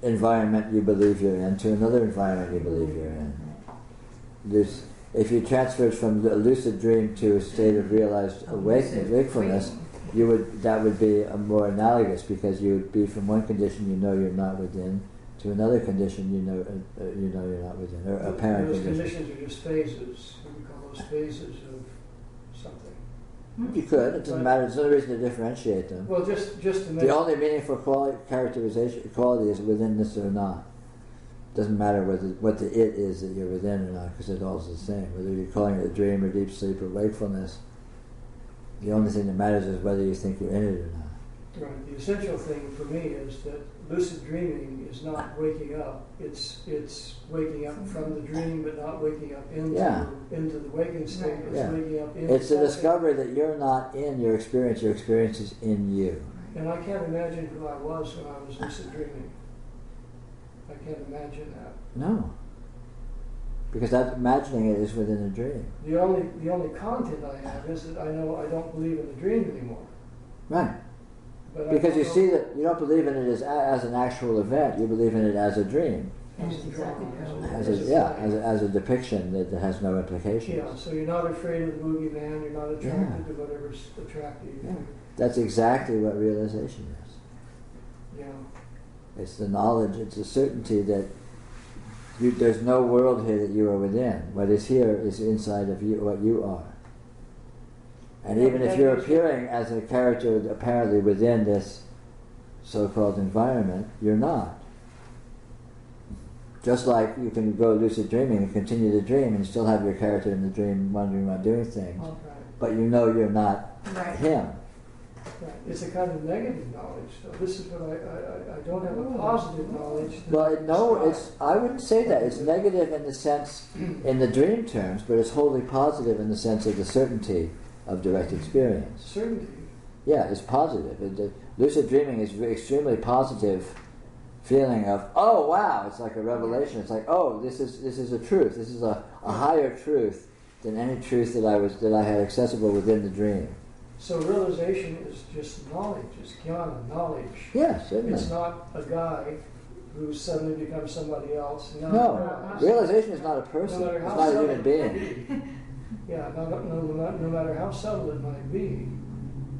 environment you believe you're in to another environment you believe you're in. If you transferred from the lucid dream to a state of realized wakefulness, that would be a more analogous, because you would be from one condition you know you're not within to another condition you know you're not within, or apparent those condition. conditions are just phases. We call those phases of something. You could. It doesn't matter. There's no reason to differentiate them. Well, just to make The only meaningful quality is within this or not. Doesn't matter what the it is that you're within or not, because it all is the same. Whether you're calling it a dream or deep sleep or wakefulness, the only thing that matters is whether you think you're in it or not. Right. The essential thing for me is that lucid dreaming is not waking up. It's waking up from the dream, but not waking up into the waking state. It's waking up into. It's the discovery that you're not in your experience. Your experience is in you. And I can't imagine who I was when I was lucid dreaming. I can't imagine that. No. Because that imagining it is within a dream. The only content I have is that I know I don't believe in the dream anymore. Right. But because you see that you don't believe in it as an actual event, you believe in it as a dream. As a depiction that has no implications. Yeah, so you're not afraid of the boogeyman, you're not attracted to whatever's attractive. Yeah. That's exactly what realization is. Yeah. It's the knowledge, it's the certainty that there's no world here that you are within. What is here is inside of you, what you are. And even if you're appearing as a character apparently within this so-called environment, you're not. Just like you can go lucid dreaming and continue to dream and still have your character in the dream wandering around doing things, but you know you're not him. Right. It's a kind of negative knowledge. So this is what I don't have a positive knowledge. I wouldn't say that. It's negative in the sense, in the dream terms, but it's wholly positive in the sense of the certainty of direct experience. Certainty? Yeah, it's positive. Lucid dreaming is extremely positive feeling of, oh wow, it's like a revelation. It's like, oh, this is a truth. This is a higher truth than any truth that I had accessible within the dream. So realization is just knowledge, it's jnana, knowledge. Yes, certainly. It's not a guy who suddenly becomes somebody else. No, realization is not a person. It's not a human being. Yeah, no matter how subtle it might be,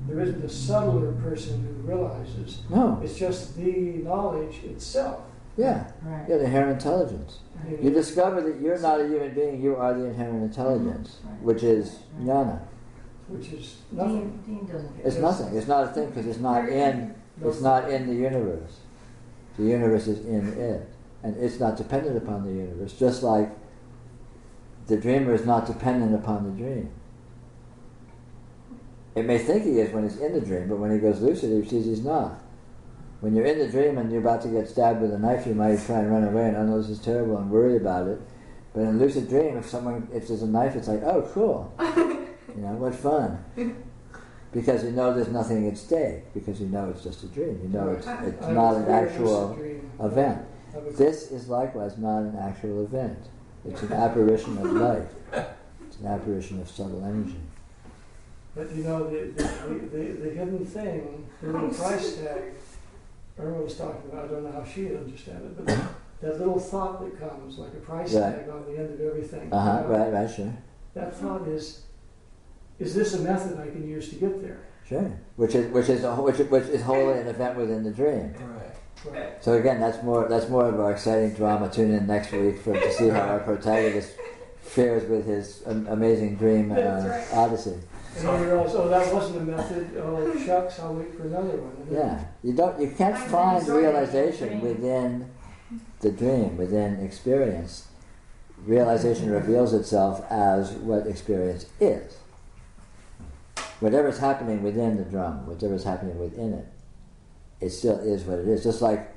there isn't a subtler person who realizes. No. It's just the knowledge itself. Yeah, the inherent intelligence. You discover that you're not a human being, you are the inherent intelligence, which is jnana. Which is nothing. Dean doesn't get it's nothing. It's not a thing because it's not in the universe. The universe is in it. And it's not dependent upon the universe, just like the dreamer is not dependent upon the dream. It may think he is when he's in the dream, but when he goes lucid, he sees he's not. When you're in the dream and you're about to get stabbed with a knife, you might try and run away and, oh no, this is terrible, and worry about it. But in a lucid dream, if there's a knife, it's like, oh, cool. What fun. Because you know there's nothing at stake, because you know it's just a dream. You know it's not an actual event. This is likewise not an actual event. It's an apparition of light. It's an apparition of subtle energy. But the hidden thing, the little price tag, Irma was talking about, I don't know how she'd understand it, but that little thought that comes, like a price tag on the end of everything. Right, sure. That thought is this a method I can use to get there? Sure. Which is wholly an event within the dream. Right. So again, that's more of our exciting drama. Tune in next week to see how our protagonist fares with his amazing dream odyssey. And then you realize, oh, that wasn't a method. Oh, shucks, I'll wait for another one. And then You can't find realization within the dream, within experience. Realization reveals itself as what experience is. Whatever's happening within the drum, whatever's happening within it, it still is what it is. Just like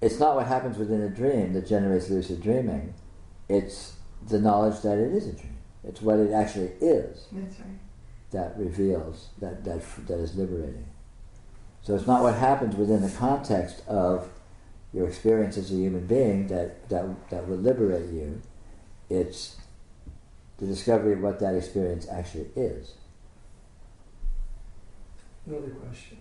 it's not what happens within a dream that generates lucid dreaming. It's the knowledge that it is a dream. It's what it actually is. That's right. That reveals, that is liberating. So it's not what happens within the context of your experience as a human being that will liberate you. It's the discovery of what that experience actually is. another question.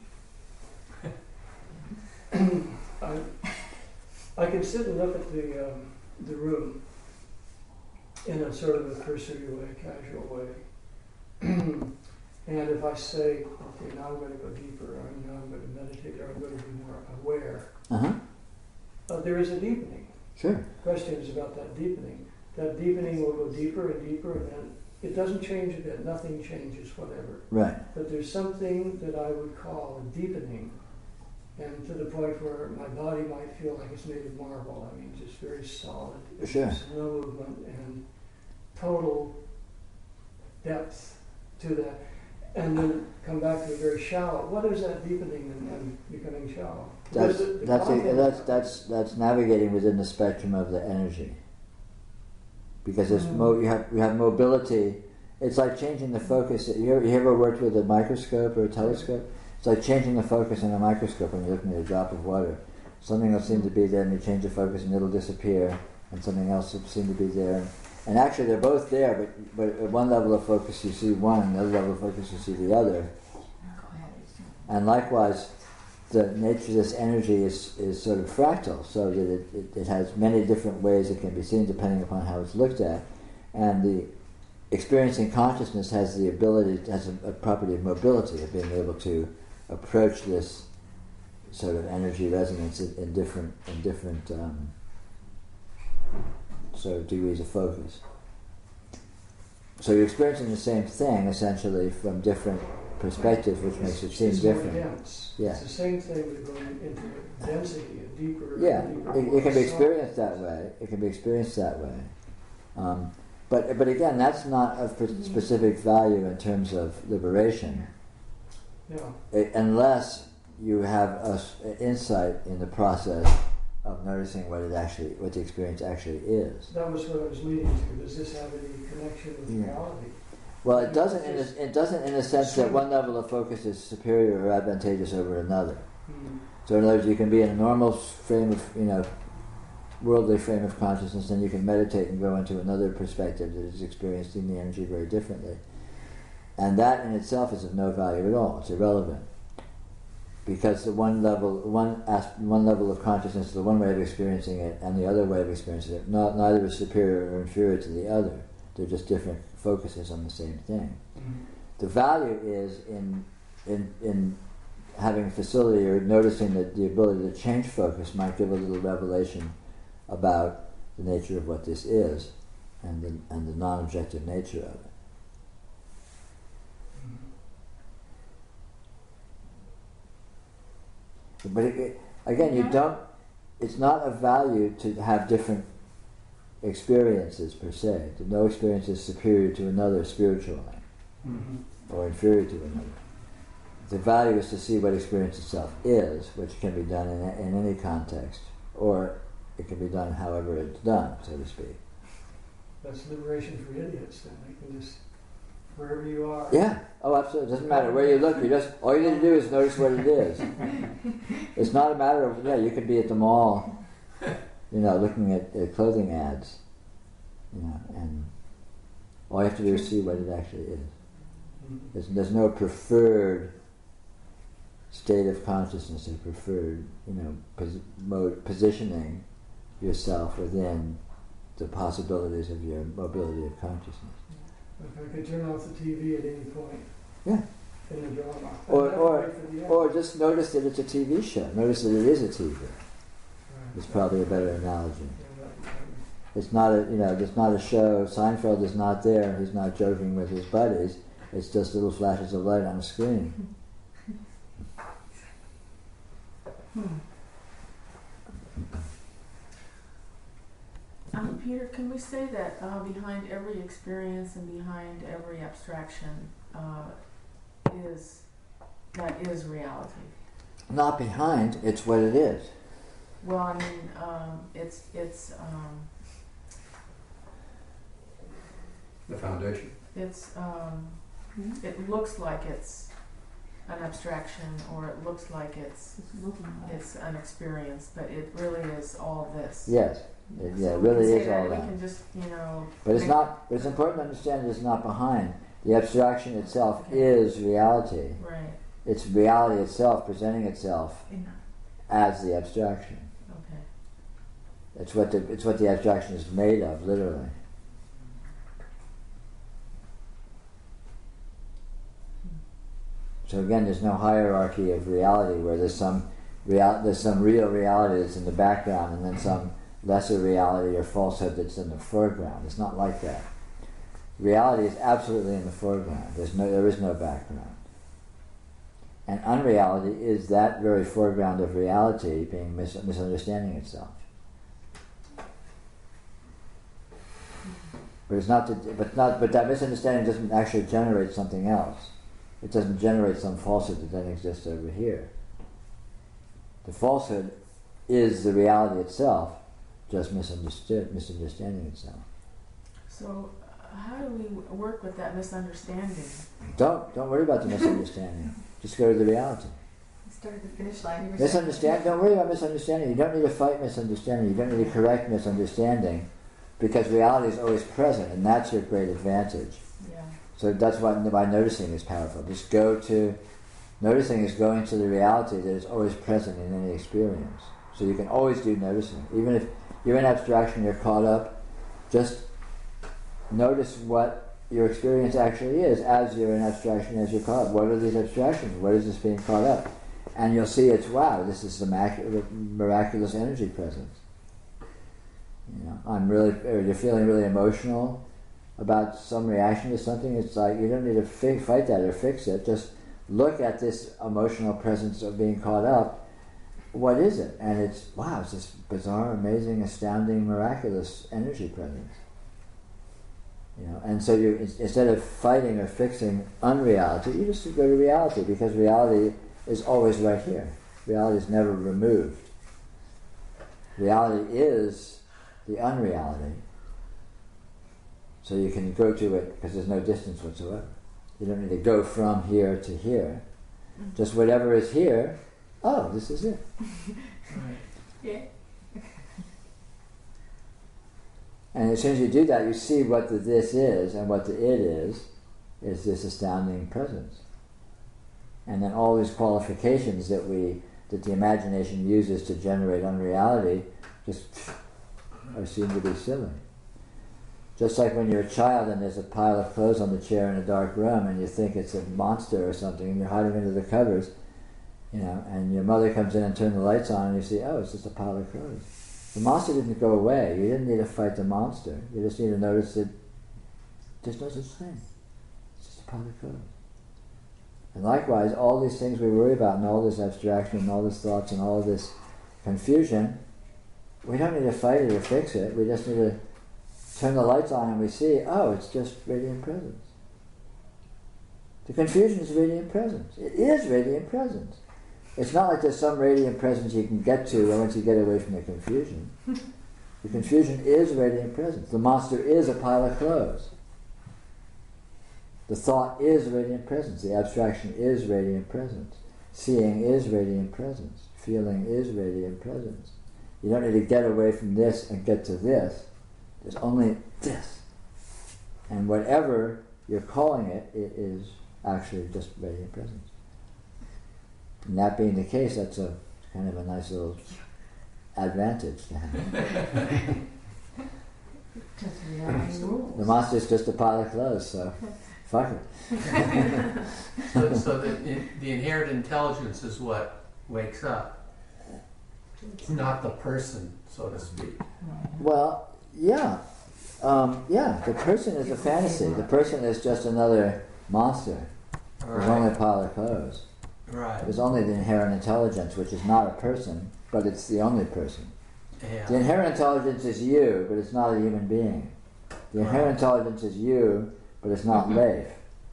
I can sit and look at the room in a sort of a cursory way, casual way. And if I say, okay, now I'm going to go deeper, or now I'm going to meditate, or I'm going to be more aware, there is a deepening. Sure. The question is about that deepening. That deepening will go deeper and deeper, and then it doesn't change a bit. Nothing changes, whatever. Right. But there's something that I would call a deepening, and to the point where my body might feel like it's made of marble. I mean, just very solid. Sure. There's no movement and total depth to that. And then come back to a very shallow. What is that deepening and becoming shallow? That's navigating within the spectrum of the energy. Because it's you have mobility. It's like changing the focus. You ever worked with a microscope or a telescope? It's like changing the focus in a microscope when you're looking at a drop of water. Something will seem to be there, and you change the focus, and it'll disappear, and something else will seem to be there. And actually, they're both there, but at one level of focus you see one, and the other level of focus you see the other. And likewise, the nature of this energy is sort of fractal, so that it has many different ways it can be seen depending upon how it's looked at. And the experiencing consciousness has the ability, has a property of mobility, of being able to approach this sort of energy resonance in different sort of degrees of focus. So you're experiencing the same thing essentially from different perspectives, which makes it seem different. More dense. Yeah. It's the same thing with going into density, a deeper. Yeah, deeper it can be experienced that way. It can be experienced that way. But again, that's not of specific value in terms of liberation. Yeah. Unless you have an insight in the process of noticing what the experience actually is. That was what I was leading to. Does this have any connection with reality? Well, it doesn't. It doesn't in the sense that one level of focus is superior or advantageous over another. So in other words, you can be in a normal frame of, worldly frame of consciousness, and you can meditate and go into another perspective that is experiencing the energy very differently. And that in itself is of no value at all. It's irrelevant. Because the one level of consciousness is the one way of experiencing it, and the other way of experiencing it, neither is superior or inferior to the other. They're just different focuses on the same thing. The value is in having facility or noticing that the ability to change focus might give a little revelation about the nature of what this is and the non-objective nature of it. But again, it's not of value to have different experiences per se. No experience is superior to another spiritually, or inferior to another. The value is to see what experience itself is, which can be done in any context, or it can be done however it's done, so to speak. That's liberation for idiots, then. They can just, wherever you are. Yeah. Oh, absolutely. It doesn't matter where you look. All you need to do is notice what it is. It's not a matter of, you could be at the mall, looking at clothing ads, and all you have to do is see what it actually is. There's no preferred state of consciousness, or preferred, positioning yourself within the possibilities of your mobility of consciousness. If I could turn off the TV at any point. Yeah. In the drama. Or just notice that it's a TV show. Notice that it is a TV. Right. It's probably a better analogy. It's not a show. Seinfeld is not there. He's not joking with his buddies. It's just little flashes of light on a screen. Peter, can we say that behind every experience and behind every abstraction is reality? Not behind, it's what it is. Well, I mean, it's The foundation. it looks like it's an abstraction, or it looks like it's an experience, but it really is all this. Yes, it really is all that. We can just, But it's not. It's important to understand it's not behind. The abstraction itself is reality. Right. It's reality itself presenting itself as the abstraction. Okay. It's what the abstraction is made of, literally. So again, there's no hierarchy of reality where there's some real reality that's in the background and then some lesser reality or falsehood that's in the foreground. It's not like that. Reality is absolutely in the foreground. There is no background. And unreality is that very foreground of reality being misunderstanding itself. But it's not. But that misunderstanding doesn't actually generate something else. It doesn't generate some falsehood that then exists over here. The falsehood is the reality itself, just misunderstanding itself. So, how do we work with that misunderstanding? Don't worry about the misunderstanding. Just go to the reality. Start at the finish line. Don't worry about misunderstanding. You don't need to fight misunderstanding. You don't need to correct misunderstanding, because reality is always present, and that's your great advantage. Yeah. So that's why noticing is powerful. Noticing is going to the reality that is always present in any experience. So you can always do noticing. Even if you're in abstraction, you're caught up, just notice what your experience actually is as you're in abstraction, as you're caught up. What are these abstractions? What is this being caught up? And you'll see it's, wow, this is the miraculous energy presence. You're feeling really emotional about some reaction to something. It's like you don't need to fight that or fix it. Just look at this emotional presence of being caught up. What is it? And it's, wow, it's this bizarre, amazing, astounding, miraculous energy presence. And so you, instead of fighting or fixing unreality, you just go to reality, because reality is always right here. Reality is never removed. Reality is the unreality. So you can go to it because there's no distance whatsoever. You don't need to go from here to here. Just whatever is here, oh, this is it. Yeah. And as soon as you do that, you see what the this is, and what the it is this astounding presence. And then all these qualifications that the imagination uses to generate unreality just are seen to be silly. Just like when you're a child and there's a pile of clothes on the chair in a dark room and you think it's a monster or something and you're hiding under the covers, and your mother comes in and turns the lights on and you see, oh, it's just a pile of clothes. The monster didn't go away. You didn't need to fight the monster. You just need to notice that there's no such thing. It's just a pile of clothes. And likewise, all these things we worry about and all this abstraction and all these thoughts and all this confusion, we don't need to fight it or fix it. We just need to turn the lights on and we see, oh, it's just radiant presence. The confusion is radiant presence. It is radiant presence. It's not like there's some radiant presence you can get to once you get away from the confusion. The confusion is radiant presence. The monster is a pile of clothes. The thought is radiant presence. The abstraction is radiant presence. Seeing is radiant presence. Feeling is radiant presence. You don't need to get away from this and get to this. There's only this. And whatever you're calling it, it is actually just radiant presence. And that being the case, that's a kind of a nice little advantage to have. The monster's just a pile of clothes, so fuck it. So the inherent intelligence is what wakes up, not the person, so to speak. Well, yeah. The person is a fantasy. The person is just another monster. There's only a pile of clothes. Right. There's only the inherent intelligence, which is not a person, but it's the only person. Yeah. The inherent intelligence is you, but it's not a human being. The inherent intelligence is you, but it's not Leif.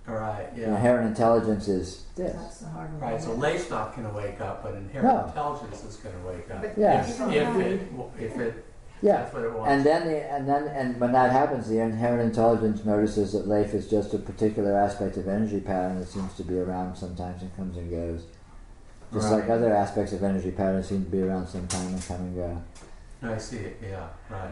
Right. The Yeah. inherent intelligence is That's this. the hard one. Right. So Leif's not going to wake up, but inherent No. intelligence is going to wake up. But Yeah. If it Yeah. that's what it wants. And then when that happens, the inherent intelligence notices that Leif is just a particular aspect of energy pattern that seems to be around sometimes and comes and goes. Just like Right. other aspects of energy pattern seem to be around sometime and come and go. I see it. Yeah. Right.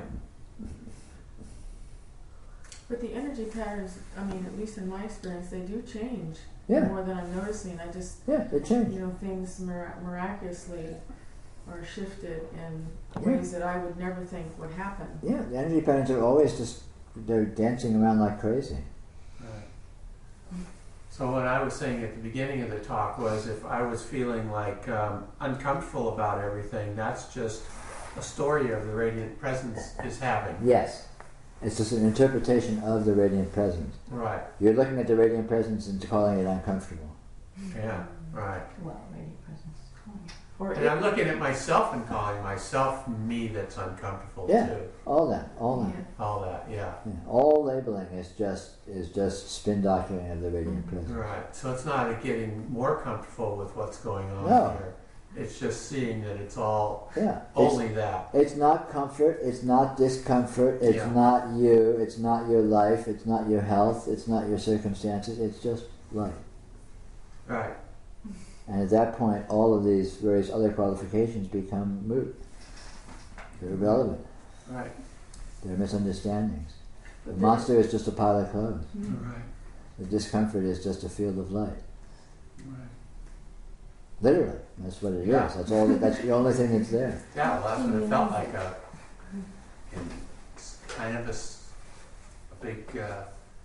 But the energy patterns, I mean, at least in my experience, they do change Yeah. more than I'm noticing. I just, Yeah, they change. you know, things miraculously are shifted in Yeah. ways that I would never think would happen. Yeah, the energy patterns are always just, they're dancing around like crazy. Right. So what I was saying at the beginning of the talk was, if I was feeling like uncomfortable about everything, that's just a story of the radiant presence is having. Yes. It's just an interpretation of the radiant presence. Right. You're looking at the radiant presence and calling it uncomfortable. Yeah. Right. Well, radiant presence. Or And I'm looking at myself and calling myself me that's uncomfortable Yeah. too. All that. yeah. All that. Yeah. Yeah. All labeling is just spin doctoring of the radiant presence. Right. So it's not getting more comfortable with what's going on No. here. It's just seeing that it's all Yeah. only that. It's not comfort, it's not discomfort, it's Yeah. not you, it's not your life, it's not your health, it's not your circumstances, it's just life. Right. And at that point, all of these various other qualifications become moot. They're irrelevant. Right. They're misunderstandings. The monster is just a pile of clothes. Right. The discomfort is just a field of light. Right. Literally, that's what it is. Yeah. That's all. That's the only thing that's there. Yeah, well, that's what it felt like. Kind of a big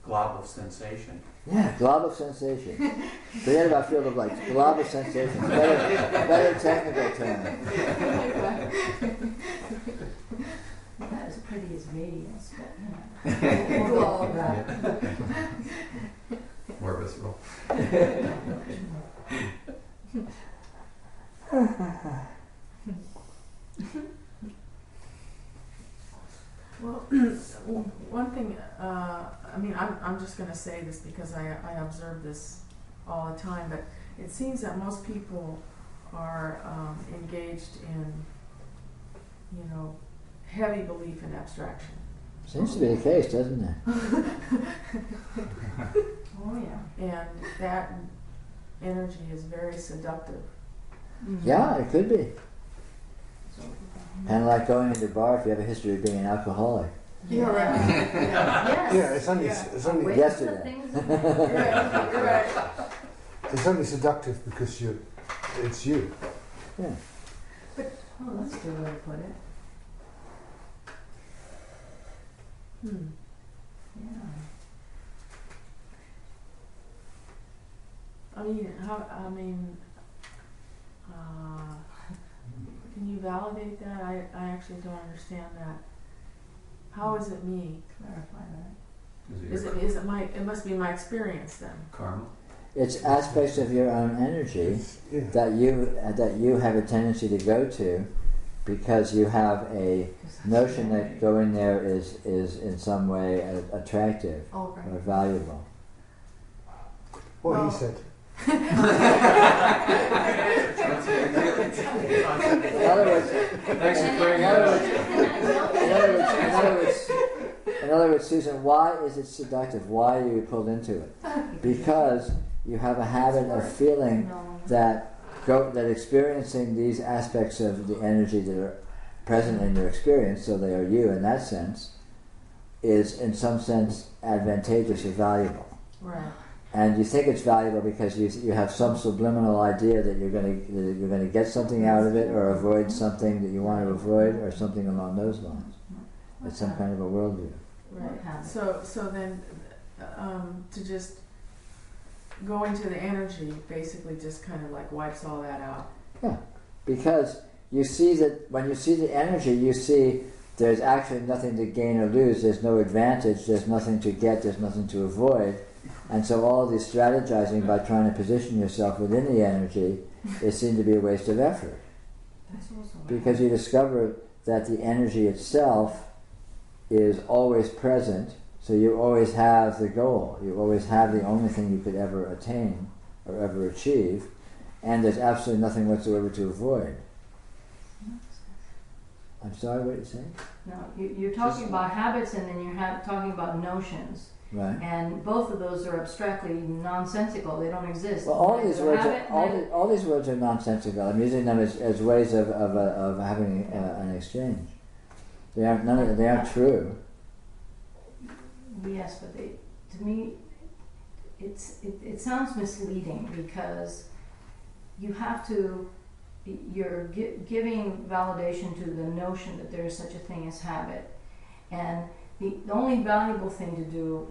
glob of sensation. Yeah, glob of sensation. Forget about field of light. Glob of sensation. Better technical term. Not as pretty as radiance, but you know. More visceral. Well, one thing, I mean, I'm just going to say this because I observe this all the time, but it seems that most people are engaged in, you know, heavy belief in abstraction. Seems to be the case, doesn't it? Oh yeah. And that energy is very seductive. Yeah, it could be. So, Kind of like going into a bar if you have a history of being an alcoholic. You're right. yes. Yeah, it's only Wait, Yesterday. the things You're right. it's only seductive because it's you. Yeah. Oh, that's a good way to put it. Yeah. Can you validate that? I actually don't understand that. How is it me? Clarify that. Is it my? It must be my experience then. Karma? It's aspects of your own energy Yeah. that you have a tendency to go to because you have a notion that going there is in some way attractive Oh, or valuable. What Well- he said. In other words, Thanks for clearing in that other up. words, in other words, Susan, why is it seductive? Why are you pulled into it? Because you have a habit of feeling that experiencing these aspects of the energy that are present in your experience, so they are you in that sense, is in some sense advantageous or valuable. Right. And you think it's valuable because you have some subliminal idea that you're going to get something out of it or avoid something that you want to avoid or something along those lines. It's some kind of a worldview. Right. So then, to just go into the energy basically just kind of like wipes all that out. Yeah, because you see that when you see the energy, you see there's actually nothing to gain or lose. There's no advantage. There's nothing to get. There's nothing to avoid. And so all this strategizing by trying to position yourself within the energy, it seemed to be a waste of effort. That's also Because you discover that the energy itself is always present, so you always have the goal. You always have the only thing you could ever attain or ever achieve, and there's absolutely nothing whatsoever to avoid. I'm sorry, what you're saying? No, you're talking about habits, and then you're talking about notions. Right. And both of those are abstractly nonsensical. They don't exist. Well, all these words habit, are all these words are nonsensical. I'm using them as ways of having an exchange. They aren't true. Yes, but to me, it sounds misleading because you have to. You're giving validation to the notion that there is such a thing as habit, and the only valuable thing to do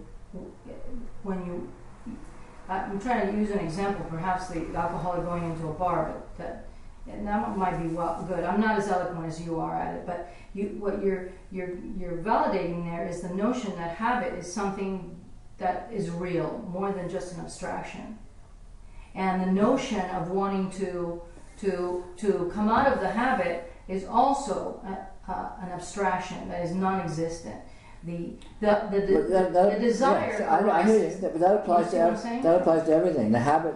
when you, I'm trying to use an example, perhaps the alcoholic going into a bar, but that might be good. I'm not as eloquent as you are at it, but what you're validating there is the notion that habit is something that is real, more than just an abstraction, and the notion of wanting to come out of the habit is also an abstraction that is non-existent. The desire. Yes, I hear you, but that applies to everything. The habit,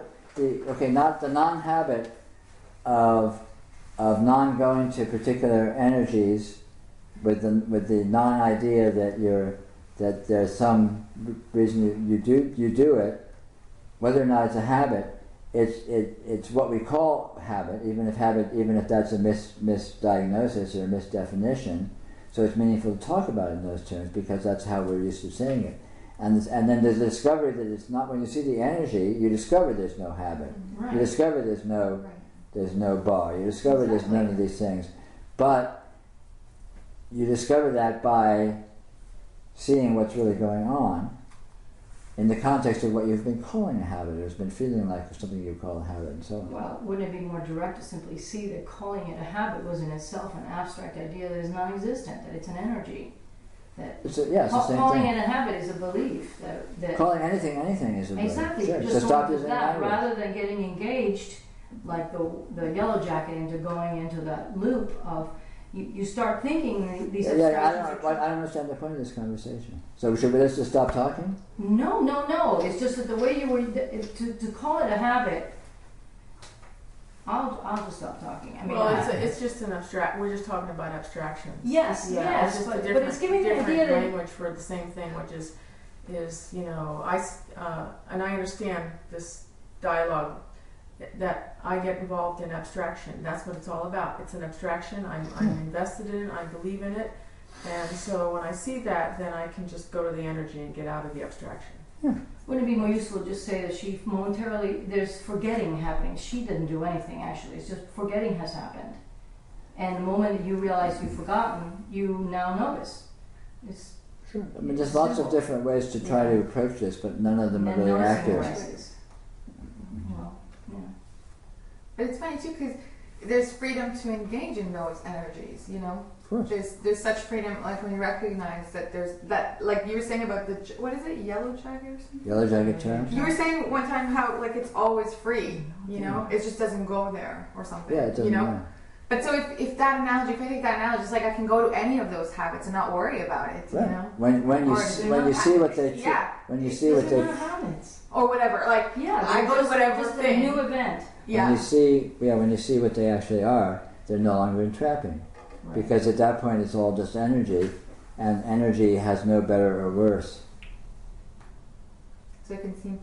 not the non-habit of non-going to particular energies, with the non-idea that there's some reason you do it, whether or not it's a habit. It's what we call habit, even if that's a misdiagnosis or a misdefinition. So it's meaningful to talk about it in those terms because that's how we're used to saying it. And then there's the discovery that it's not. When you see the energy, you discover there's no habit. Right. You discover there's no bar. You discover there's none of these things. But you discover that by seeing what's really going on in the context of what you've been calling a habit, or has been feeling like something you call a habit, and so on. Well, wouldn't it be more direct to simply see that calling it a habit was in itself an abstract idea that is non-existent, that it's an energy? That it's the same calling thing. it a habit is a belief that calling anything is a belief. Exactly. Sure. Just So stop with using that, language. rather than getting engaged, like the yellow jacket, into going into that loop of you start thinking these abstractions. I don't understand the point of this conversation. So should we just stop talking? No. It's just that the way you were to call it a habit. I'll just stop talking. I mean, it's just an abstract. We're just talking about abstractions. Yes, It's just but it's giving giving the idea that language for the same thing, which is and I understand this dialogue that I get involved in abstraction. That's what it's all about. It's an abstraction. I'm invested in it. I believe in it. And so when I see that, then I can just go to the energy and get out of the abstraction. Yeah. Wouldn't it be more useful to just say that she momentarily, there's forgetting happening. She didn't do anything, actually. It's just forgetting has happened. And the moment that you realize you've forgotten, you now notice. Sure. I mean, there's lots of different ways to try to approach this, but none of them are really accurate. Well, yeah. But it's funny too because there's freedom to engage in those energies, Of course. There's such freedom, like when you recognize that there's that, like you were saying about what is it, yellow jacket or something? Yellow jacket terms? You were saying one time how like it's always free, it just doesn't go there or something. Yeah, it doesn't matter. But so if that analogy, if I take that analogy, it's like I can go to any of those habits and not worry about it, Right. When you see what they habits. Or whatever, like I go to whatever just thing. a new event. Yeah. When you see what they actually are, they're no longer entrapping. Right. Because at that point it's all just energy, and energy has no better or worse. So it can seem,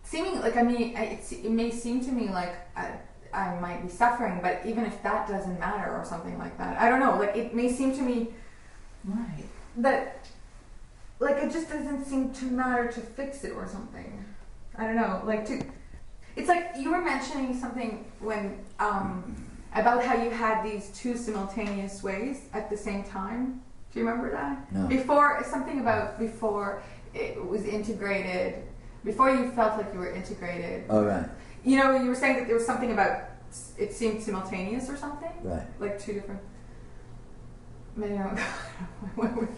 seeming like, I mean, it may seem to me like I might be suffering, but even if that doesn't matter or something like that, I don't know, like it may seem to me that like it just doesn't seem to matter to fix it or something. I don't know, it's like you were mentioning something when about how you had these two simultaneous ways at the same time. Do you remember that? No. Before it was integrated, before you felt like you were integrated. Oh, right. You were saying that there was something about it seemed simultaneous or something? Right. Like two different. maybe I'm what was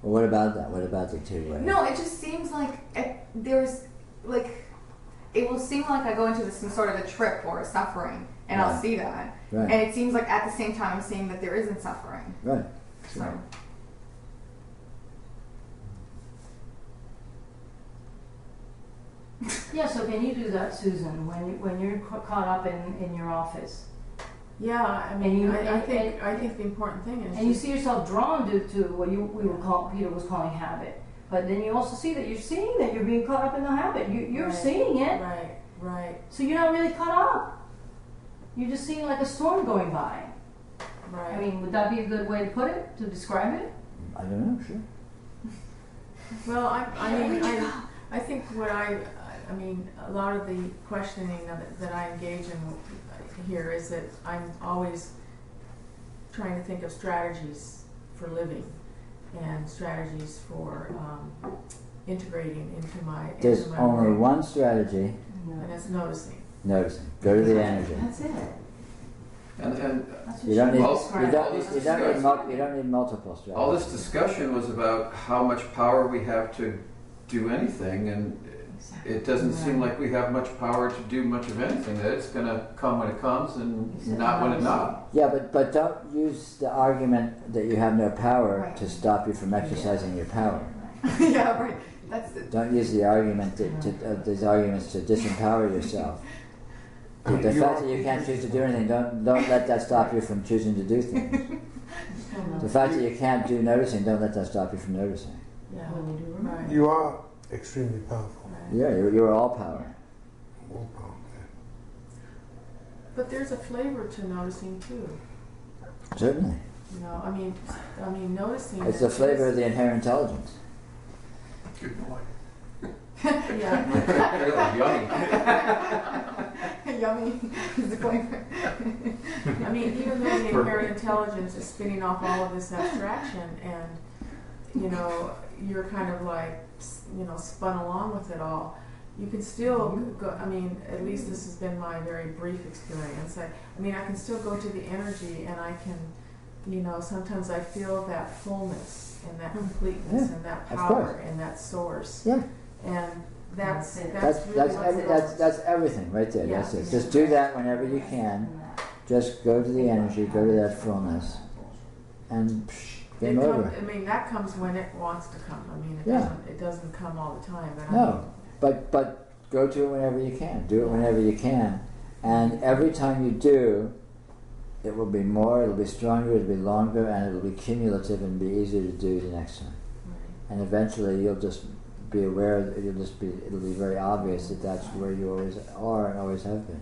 Well, what about that? What about the two ways? No, it just seems like there's like it will seem like I go into some sort of a trip or a suffering, and I'll see that, Right. and it seems like at the same time I'm seeing that there isn't suffering. Right. So. Yeah, so can you do that, Susan, when you're caught up in your office? Yeah, I mean, I think the important thing is. And you see yourself drawn to what Peter was calling habit. But then you also see that you're seeing that you're being caught up in the habit. You're Right, seeing it. Right. So you're not really caught up. You're just seeing like a storm going by. Right. I mean, would that be a good way to put it, to describe it? I don't know, sure. Well, I think I mean, a lot of the questioning that I engage in here is that I'm always trying to think of strategies for living and strategies for integrating into my There's only world. one strategy. And it's noticing. Noticing. Go to the energy. That's it. And That's what You don't need. Well, You don't need multiple strategies. all this discussion was about how much power we have to do anything, and it doesn't seem like we have much power to do much of anything. That it's going to come when it comes and not when it's not. Yeah, but don't use the argument that you have no power Right. to stop you from exercising your power. Yeah, right. That's the. Don't use the argument these arguments to disempower yourself. The fact that you can't choose to do anything, don't let that stop you from choosing to do things. The fact that you can't do noticing, don't let that stop you from noticing. Yeah. Right. You are extremely powerful. Yeah, you're all power. All powerful. But there's a flavor to noticing too. Certainly. You know, I mean, noticing. It's the flavor of the inherent intelligence. Good boy. Yeah. Yummy. Yummy is the flavor. I mean, even though the inherent intelligence is spinning off all of this abstraction, and you know, you're kind of like, you know, spun along with it all. You can still go. I mean, at least this has been my very brief experience. I mean, I can still go to the energy, and I can, you know, sometimes I feel that fullness and that completeness and that power and that source. Yeah. And that's really That's everything right there. Yeah. That's it. Just do that whenever you can. Just go to the energy, go to that fullness, and game over. I mean, that comes when it wants to come. I mean, it doesn't come all the time. But No, but go to it whenever you can. Do it whenever you can, and every time you do, it will be more. It'll be stronger. It'll be longer, and it'll be cumulative and be easier to do the next time. And eventually, you'll just be aware. It'll be very obvious that that's where you always are and always have been.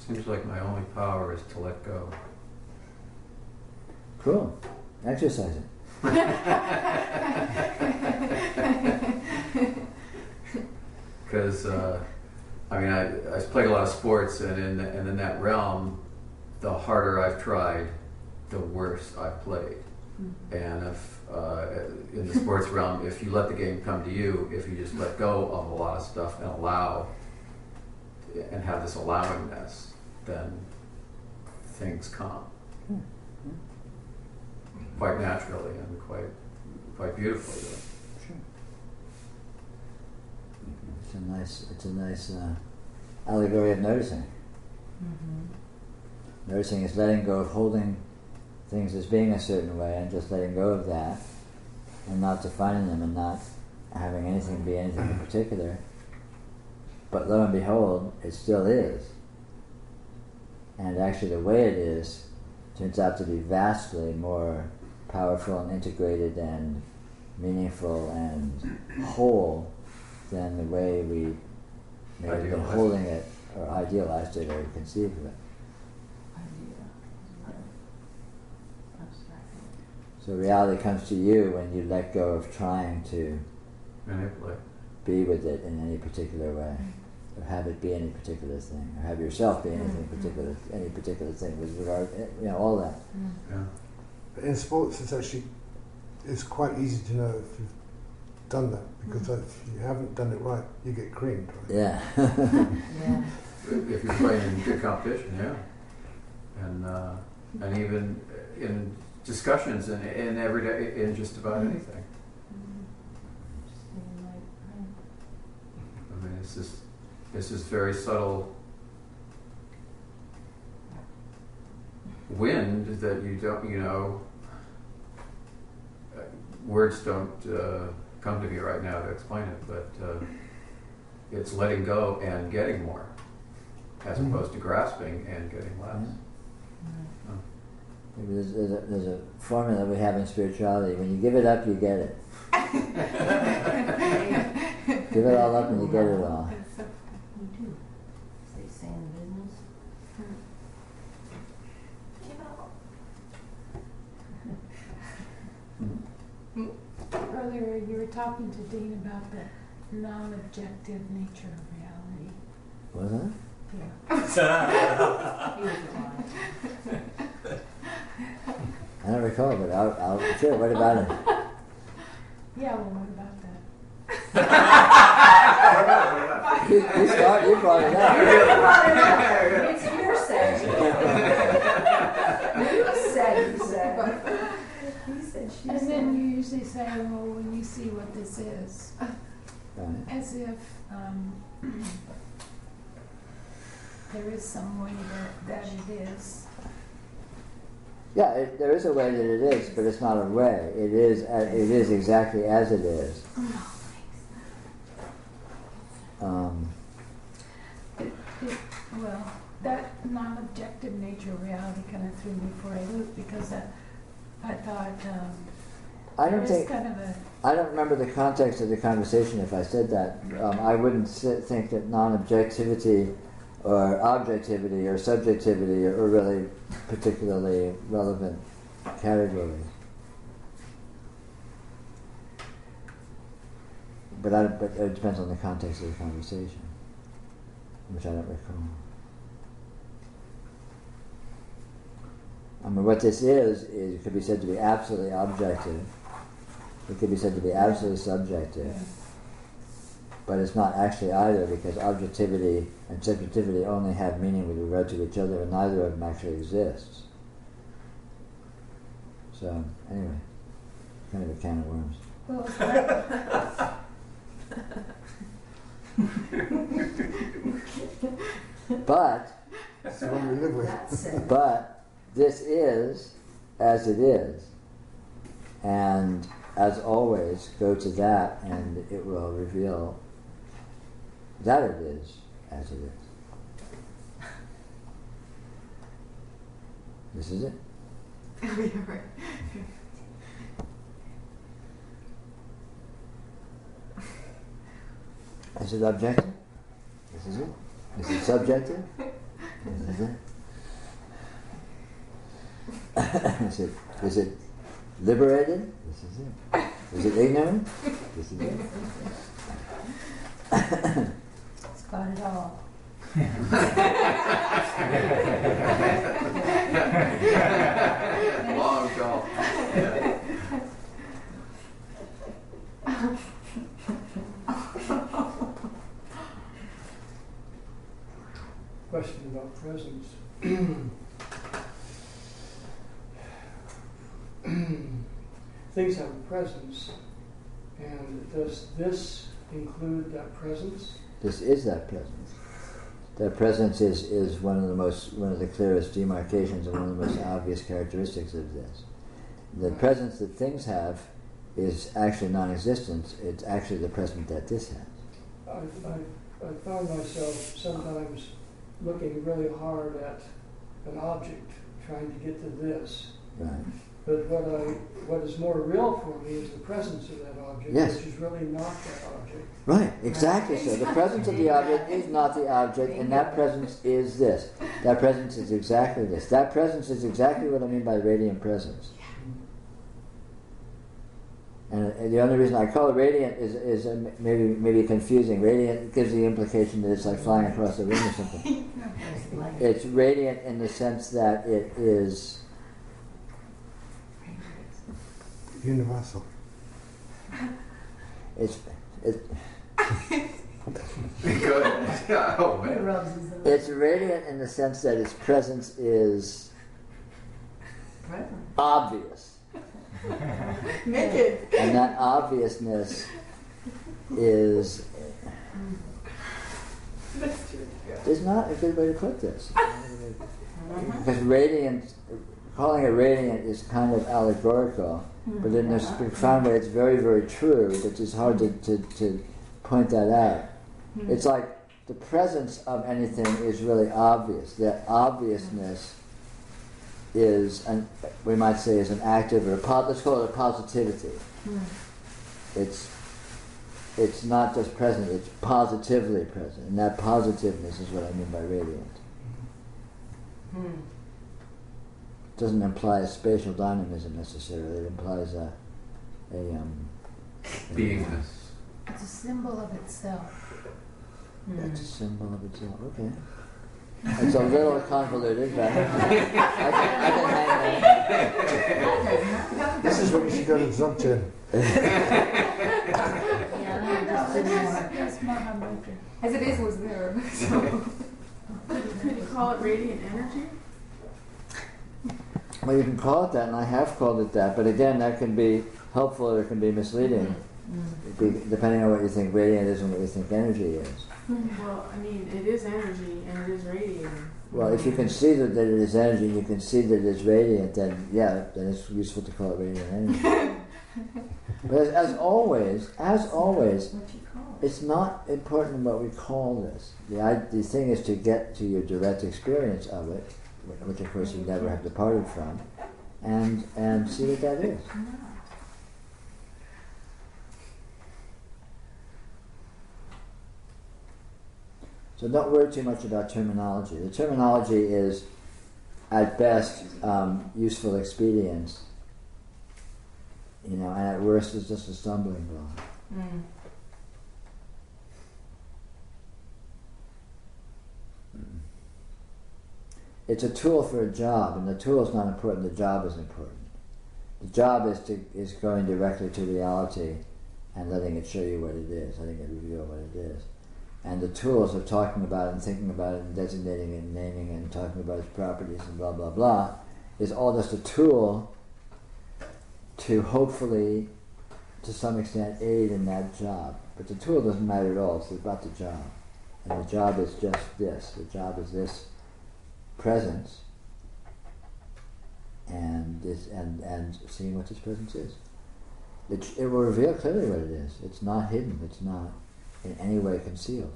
Seems like my only power is to let go. Cool. Exercise it. Because I mean, I played a lot of sports, and in that realm, the harder I've tried, the worse I've played. And if in the sports realm, if you let the game come to you, if you just let go of a lot of stuff and allow and have this allowingness, then things come quite naturally and quite beautifully. Sure. It's a nice allegory of noticing. Noticing is letting go of holding things as being a certain way and just letting go of that and not defining them and not having anything be anything in particular. But lo and behold, it still is. And actually the way it is turns out to be vastly more powerful and integrated and meaningful and whole than the way we may have been holding it or idealized it or conceived of it. So reality comes to you when you let go of trying to Manipulate. Be with it in any particular way, or have it be any particular thing, or have yourself be anything particular, any particular thing with regard, all that. Yeah. But in sports, it's quite easy to know if you've done that, because if you haven't done it right, you get creamed, right? Yeah. Yeah. If you're playing in good competition, yeah, and even in discussions in everyday, in just about anything. I mean, this is very subtle wind that you don't, words don't come to me right now to explain it, but it's letting go and getting more, as opposed to grasping and getting less. Maybe there's a formula we have in spirituality. When you give it up, you get it. Give it all up and you get it all. You do. As they say in business. Earlier, you were talking to Dean about the non-objective nature of reality. Was that? Yeah. He was alive. I don't recall, but I'll sure. What about it? Yeah, well, what about that? You brought it up. It's hearsay. You said. He said, she And said. then you usually say, well, when you see what this is, Right. as if there is some way that it is. Yeah, there is a way that it is, but it's not a way. It is exactly as it is. Well, that non-objective nature of reality kind of threw me for a loop, because I thought I don't there is think. kind of a... I don't remember the context of the conversation if I said that. I wouldn't think that non-objectivity or objectivity or subjectivity are really particularly relevant categories. But it depends on the context of the conversation, which I don't recall. I mean, what this is it could be said to be absolutely objective. It could be said to be absolutely subjective. But it's not actually either, because objectivity and subjectivity only have meaning with regard to each other, and neither of them actually exists. So, anyway, kind of a can of worms. Well, it's like, But, That's the one we live with. That's it. but this is as it is, and as always, go to that, and it will reveal that it is as it is. This is it. Is it objective? This is it. Is it subjective? This is it. Is it liberated? This is it. Is it ignorant? This is it. it's got it all. Long golf. things have a presence, and does this include that presence? This is that presence. That presence is one of the clearest demarcations and one of the most obvious characteristics of this. The presence that things have is actually non-existent. It's actually the presence that this has. I found myself sometimes looking really hard at an object, trying to get to this. Right. But what is more real for me is the presence of that object, Yes. which is really not that object. Right, exactly so. The presence of the object is not the object, and that presence is this. That presence is exactly this. That presence is exactly what I mean by radiant presence. And the only reason I call it radiant is maybe confusing. Radiant gives the implication that it's like flying across the room or something. It's radiant in the sense that it is universal. It's Good. Oh man. It's radiant in the sense that its presence is obvious. Naked. And that obviousness is not a good way to put this. Because radiant, calling it radiant is kind of allegorical, but in this profound way it's very, very true. It's just hard to point that out. It's like the presence of anything is really obvious. That obviousness is, we might say, is an active or let's call it a positivity. It's not just present; it's positively present, and that positiveness is what I mean by radiant. It doesn't imply a spatial dynamism necessarily. It implies a beingness. It's a symbol of itself. It's a symbol of itself. Okay. It's a little convoluted, but I can hang there. This is what you should go to Dzogchen. As it is was there. So. Could you call it radiant energy? Well, you can call it that, and I have called it that, but again, that can be helpful or it can be misleading, depending on what you think radiant is and what you think energy is. Well, I mean, it is energy and it is radiating. Well, if you can see that it is energy and you can see that it's radiant, then yeah, then it's useful to call it radiant energy. But as always, it's not important what we call this. The thing is to get to your direct experience of it, which of course you never have departed from, and see what that is. So don't worry too much about terminology. The terminology is, at best, useful expedience, and at worst is just a stumbling block. It's a tool for a job, and the tool is not important. The job is important. The job is going directly to reality and letting it show you what it is, letting it reveal what it is. And the tools of talking about it and thinking about it and designating it and naming it and talking about its properties and blah, blah, blah, is all just a tool to hopefully, to some extent, aid in that job. But the tool doesn't matter at all. It's about the job. And the job is just this. The job is this presence and seeing what this presence is. It will reveal clearly what it is. It's not hidden. It's not in any way concealed.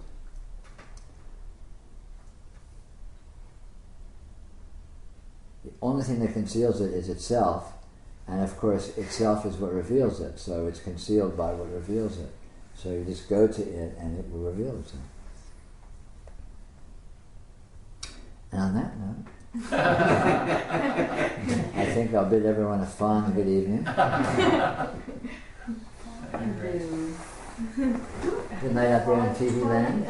The only thing that conceals it is itself, and of course itself is what reveals it, so it's concealed by what reveals it. So you just go to it and it will reveal itself. And on that note, I think I'll bid everyone a fond good evening. Good night out there in TV land.